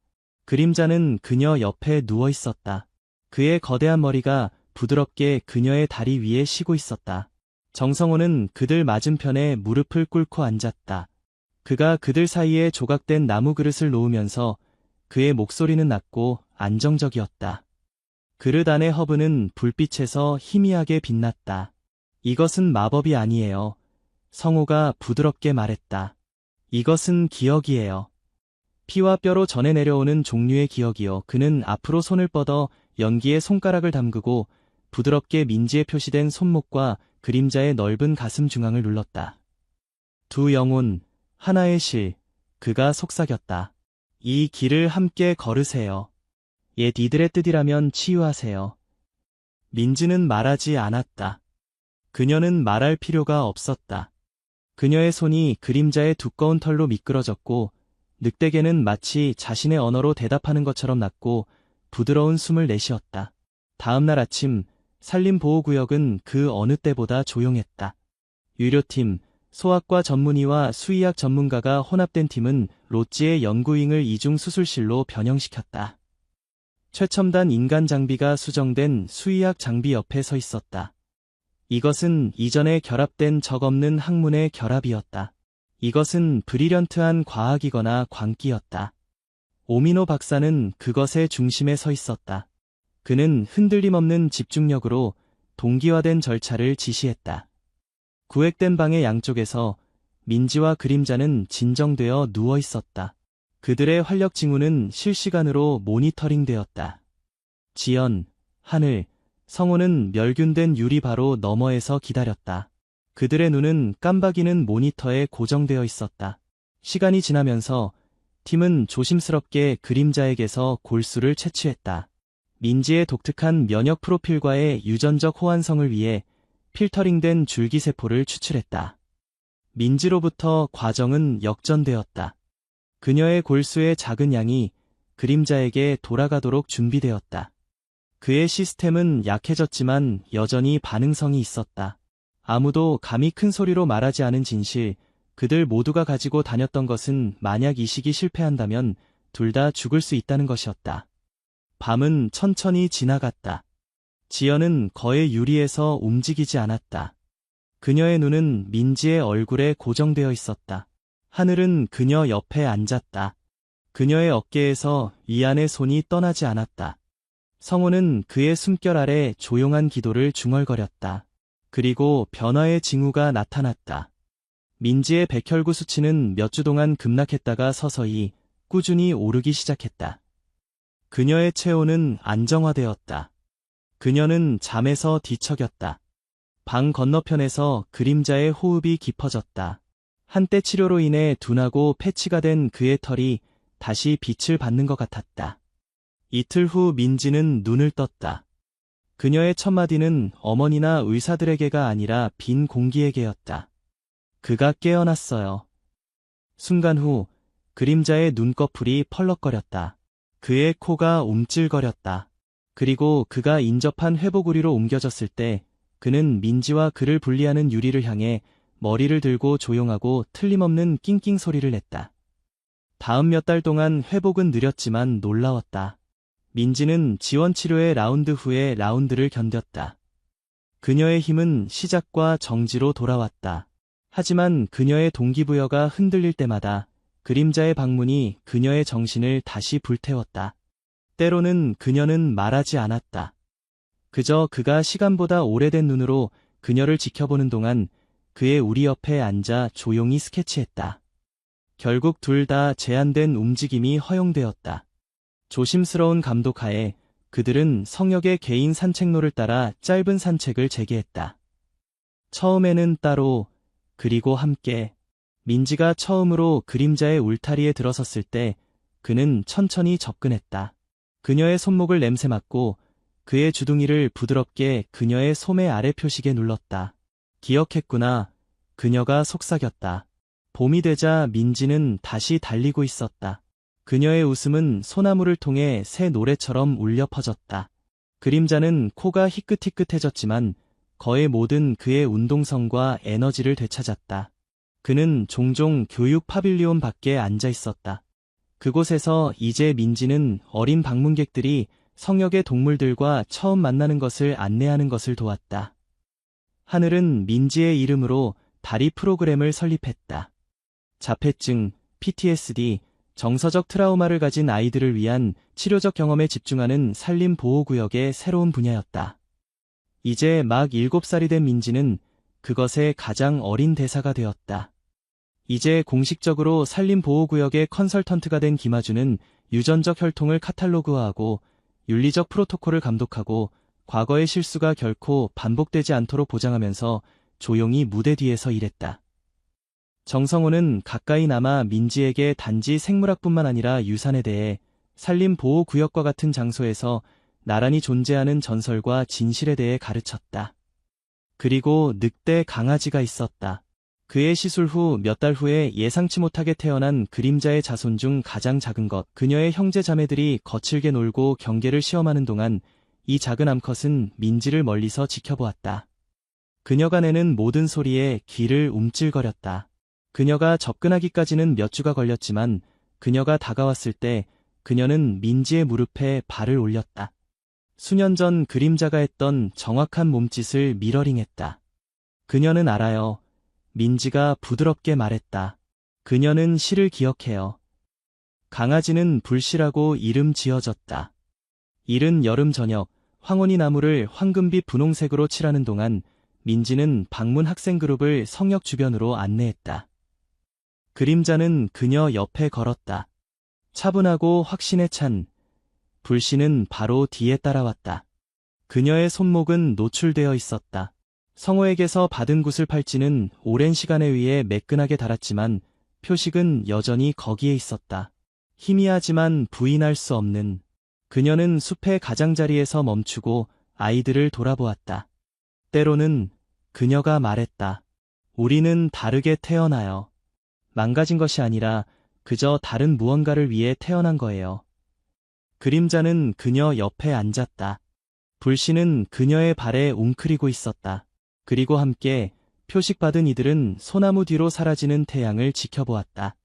그림자는 그녀 옆에 누워 있었다. 그의 거대한 머리가 부드럽게 그녀의 다리 위에 쉬고 있었다. 정성호는 그들 맞은편에 무릎을 꿇고 앉았다. 그가 그들 사이에 조각된 나무 그릇을 놓으면서 그의 목소리는 낮고 안정적이었다. 그릇 안의 허브는 불빛에서 희미하게 빛났다. 이것은 마법이 아니에요. 성호가 부드럽게 말했다. 이것은 기억이에요. 피와 뼈로 전해 내려오는 종류의 기억이요. 그는 앞으로 손을 뻗어 연기에 손가락을 담그고 부드럽게 민지에 표시된 손목과 그림자의 넓은 가슴 중앙을 눌렀다. 두 영혼, 하나의 실, 그가 속삭였다. 이 길을 함께 걸으세요. 니들의 뜻이라면 치유하세요. 민지는 말하지 않았다. 그녀는 말할 필요가 없었다. 그녀의 손이 그림자의 두꺼운 털로 미끄러졌고 늑대개는 마치 자신의 언어로 대답하는 것처럼 낮고 부드러운 숨을 내쉬었다. 다음 날 아침 산림보호구역은 그 어느 때보다 조용했다. 유료팀, 소아과 전문의와 수의학 전문가가 혼합된 팀은 로찌의 연구윙을 이중 수술실로 변형시켰다. 최첨단 인간 장비가 수정된 수의학 장비 옆에 서 있었다. 이것은 이전에 결합된 적 없는 학문의 결합이었다. 이것은 브리련트한 과학이거나 광기였다. 오미노 박사는 그것의 중심에 서 있었다. 그는 흔들림 없는 집중력으로 동기화된 절차를 지시했다. 구획된 방의 양쪽에서 민지와 그림자는 진정되어 누워 있었다. 그들의 활력 징후는 실시간으로 모니터링되었다. 지연, 하늘, 성호는 멸균된 유리 바로 너머에서 기다렸다. 그들의 눈은 깜박이는 모니터에 고정되어 있었다. 시간이 지나면서 팀은 조심스럽게 그림자에게서 골수를 채취했다. 민지의 독특한 면역 프로필과의 유전적 호환성을 위해 필터링된 줄기세포를 추출했다. 민지로부터 과정은 역전되었다. 그녀의 골수의 작은 양이 그림자에게 돌아가도록 준비되었다. 그의 시스템은 약해졌지만 여전히 반응성이 있었다. 아무도 감히 큰 소리로 말하지 않은 진실, 그들 모두가 가지고 다녔던 것은 만약 이식이 실패한다면 둘 다 죽을 수 있다는 것이었다. 밤은 천천히 지나갔다. 지연은 거의 유리에서 움직이지 않았다. 그녀의 눈은 민지의 얼굴에 고정되어 있었다. 하늘은 그녀 옆에 앉았다. 그녀의 어깨에서 위안의 손이 떠나지 않았다. 성호는 그의 숨결 아래 조용한 기도를 중얼거렸다. 그리고 변화의 징후가 나타났다. 민지의 백혈구 수치는 몇 주 동안 급락했다가 서서히 꾸준히 오르기 시작했다. 그녀의 체온은 안정화되었다. 그녀는 잠에서 뒤척였다. 방 건너편에서 그림자의 호흡이 깊어졌다. 한때 치료로 인해 둔하고 패치가 된 그의 털이 다시 빛을 받는 것 같았다. 이틀 후 민지는 눈을 떴다. 그녀의 첫마디는 어머니나 의사들에게가 아니라 빈 공기에게였다. 그가 깨어났어요. 순간 후 그림자의 눈꺼풀이 펄럭거렸다. 그의 코가 움찔거렸다. 그리고 그가 인접한 회복우리로 옮겨졌을 때 그는 민지와 그를 분리하는 유리를 향해 머리를 들고 조용하고 틀림없는 낑낑 소리를 냈다. 다음 몇 달 동안 회복은 느렸지만 놀라웠다. 민지는 지원치료의 라운드 후에 라운드를 견뎠다. 그녀의 힘은 시작과 정지로 돌아왔다. 하지만 그녀의 동기부여가 흔들릴 때마다 그림자의 방문이 그녀의 정신을 다시 불태웠다. 때로는 그녀는 말하지 않았다. 그저 그가 시간보다 오래된 눈으로 그녀를 지켜보는 동안 그의 우리 옆에 앉아 조용히 스케치했다. 결국 둘 다 제한된 움직임이 허용되었다. 조심스러운 감독하에 그들은 성역의 개인 산책로를 따라 짧은 산책을 재개했다. 처음에는 따로, 그리고 함께. 민지가 처음으로 그림자의 울타리에 들어섰을 때 그는 천천히 접근했다. 그녀의 손목을 냄새 맡고 그의 주둥이를 부드럽게 그녀의 소매 아래 표식에 눌렀다. 기억했구나. 그녀가 속삭였다. 봄이 되자 민지는 다시 달리고 있었다. 그녀의 웃음은 소나무를 통해 새 노래처럼 울려 퍼졌다. 그림자는 코가 희끗희끗해졌지만 거의 모든 그의 운동성과 에너지를 되찾았다. 그는 종종 교육 파빌리온 밖에 앉아 있었다. 그곳에서 이제 민지는 어린 방문객들이 성역의 동물들과 처음 만나는 것을 안내하는 것을 도왔다. 하늘은 민지의 이름으로 다리 프로그램을 설립했다. 자폐증, PTSD, 정서적 트라우마를 가진 아이들을 위한 치료적 경험에 집중하는 산림보호구역의 새로운 분야였다. 이제 막 7살이 된 민지는 그것의 가장 어린 대사가 되었다. 이제 공식적으로 산림보호구역의 컨설턴트가 된 김아주는 유전적 혈통을 카탈로그화하고 윤리적 프로토콜을 감독하고 과거의 실수가 결코 반복되지 않도록 보장하면서 조용히 무대 뒤에서 일했다. 정성호는 가까이 남아 민지에게 단지 생물학뿐만 아니라 유산에 대해 산림보호구역과 같은 장소에서 나란히 존재하는 전설과 진실에 대해 가르쳤다. 그리고 늑대 강아지가 있었다. 그의 시술 후 몇 달 후에 예상치 못하게 태어난 그림자의 자손 중 가장 작은 것, 그녀의 형제 자매들이 거칠게 놀고 경계를 시험하는 동안 이 작은 암컷은 민지를 멀리서 지켜보았다. 그녀가 내는 모든 소리에 귀를 움찔거렸다. 그녀가 접근하기까지는 몇 주가 걸렸지만 그녀가 다가왔을 때 그녀는 민지의 무릎에 발을 올렸다. 수년 전 그림자가 했던 정확한 몸짓을 미러링했다. 그녀는 알아요. 민지가 부드럽게 말했다. 그녀는 시를 기억해요. 강아지는 불씨라고 이름 지어졌다. 이른 여름 저녁, 황혼이 나무를 황금빛 분홍색으로 칠하는 동안 민지는 방문 학생 그룹을 성역 주변으로 안내했다. 그림자는 그녀 옆에 걸었다. 차분하고 확신에 찬 불씨는 바로 뒤에 따라왔다. 그녀의 손목은 노출되어 있었다. 성호에게서 받은 구슬팔찌는 오랜 시간에 의해 매끈하게 닳았지만 표식은 여전히 거기에 있었다. 희미하지만 부인할 수 없는. 그녀는 숲의 가장자리에서 멈추고 아이들을 돌아보았다. 때로는 그녀가 말했다. 우리는 다르게 태어나요. 망가진 것이 아니라 그저 다른 무언가를 위해 태어난 거예요. 그림자는 그녀 옆에 앉았다. 불씨는 그녀의 발에 웅크리고 있었다. 그리고 함께 표식받은 이들은 소나무 뒤로 사라지는 태양을 지켜보았다.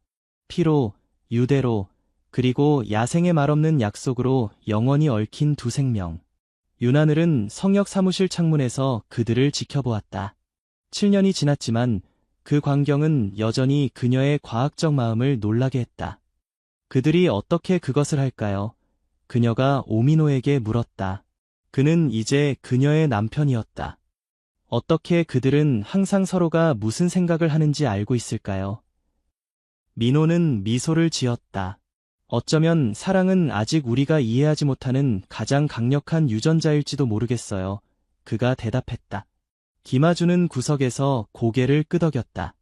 피로, 유대로, 그리고 야생의 말없는 약속으로 영원히 얽힌 두 생명. 윤하늘은 성역 사무실 창문에서 그들을 지켜보았다. 7년이 지났지만 그 광경은 여전히 그녀의 과학적 마음을 놀라게 했다. 그들이 어떻게 그것을 할까요? 그녀가 오미노에게 물었다. 그는 이제 그녀의 남편이었다. 어떻게 그들은 항상 서로가 무슨 생각을 하는지 알고 있을까요? 민호는 미소를 지었다. 어쩌면 사랑은 아직 우리가 이해하지 못하는 가장 강력한 유전자일지도 모르겠어요. 그가 대답했다. 김아주는 구석에서 고개를 끄덕였다.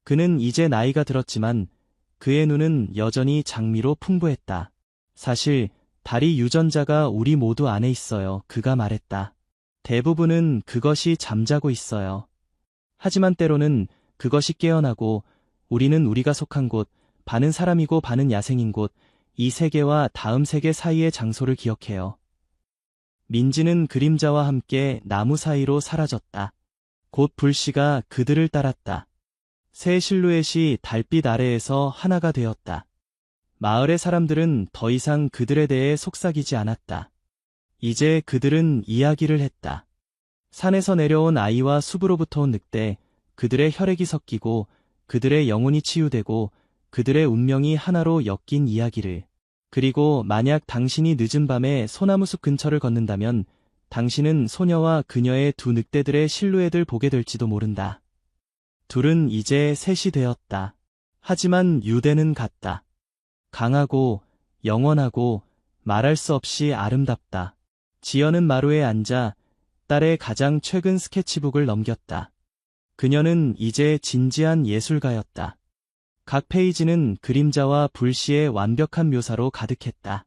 그는 이제 나이가 들었지만 그의 눈은 여전히 장미로 풍부했다. 사실 다리 유전자가 우리 모두 안에 있어요. 그가 말했다. 대부분은 그것이 잠자고 있어요. 하지만 때로는 그것이 깨어나고 우리는 우리가 속한 곳, 반은 사람이고 반은 야생인 곳, 이 세계와 다음 세계 사이의 장소를 기억해요. 민지는 그림자와 함께 나무 사이로 사라졌다. 곧 불씨가 그들을 따랐다. 새 실루엣이 달빛 아래에서 하나가 되었다. 마을의 사람들은 더 이상 그들에 대해 속삭이지 않았다. 이제 그들은 이야기를 했다. 산에서 내려온 아이와 숲으로부터 온 늑대, 그들의 혈액이 섞이고 그들의 영혼이 치유되고 그들의 운명이 하나로 엮인 이야기를. 그리고 만약 당신이 늦은 밤에 소나무숲 근처를 걷는다면 당신은 소녀와 그녀의 두 늑대들의 실루엣을 보게 될지도 모른다. 둘은 이제 셋이 되었다. 하지만 유대는 같다. 강하고 영원하고 말할 수 없이 아름답다. 지연은 마루에 앉아 딸의 가장 최근 스케치북을 넘겼다. 그녀는 이제 진지한 예술가였다. 각 페이지는 그림자와 불씨의 완벽한 묘사로 가득했다.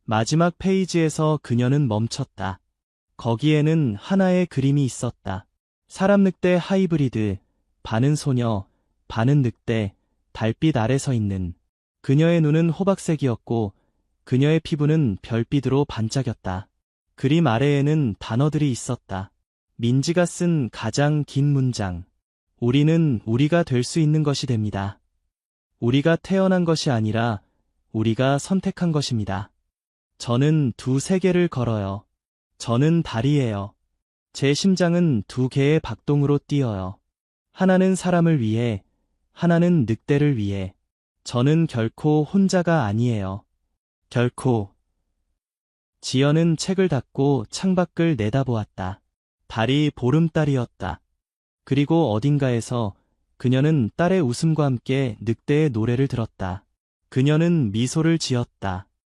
마지막 페이지에서 그녀는 멈췄다. 거기에는 하나의 그림이 있었다. 사람 늑대 하이브리드, 반은 소녀, 반은 늑대, 달빛 아래 서 있는. 그녀의 눈은 호박색이었고 그녀의 피부는 별빛으로 반짝였다. 그림 아래에는 단어들이 있었다. 민지가 쓴 가장 긴 문장. 우리는 우리가 될 수 있는 것이 됩니다. 우리가 태어난 것이 아니라 우리가 선택한 것입니다. 저는 두 세계를 걸어요. 저는 달이에요. 제 심장은 두 개의 박동으로 뛰어요. 하나는 사람을 위해, 하나는 늑대를 위해. 저는 결코 혼자가 아니에요. 결코. 지연은 책을 닫고 창밖을 내다보았다. 달이 보름달이었다. 그리고 어딘가에서 그녀는 딸의 웃음과 함께 늑대의 노래를 들었다. 그녀는 미소를 지었다.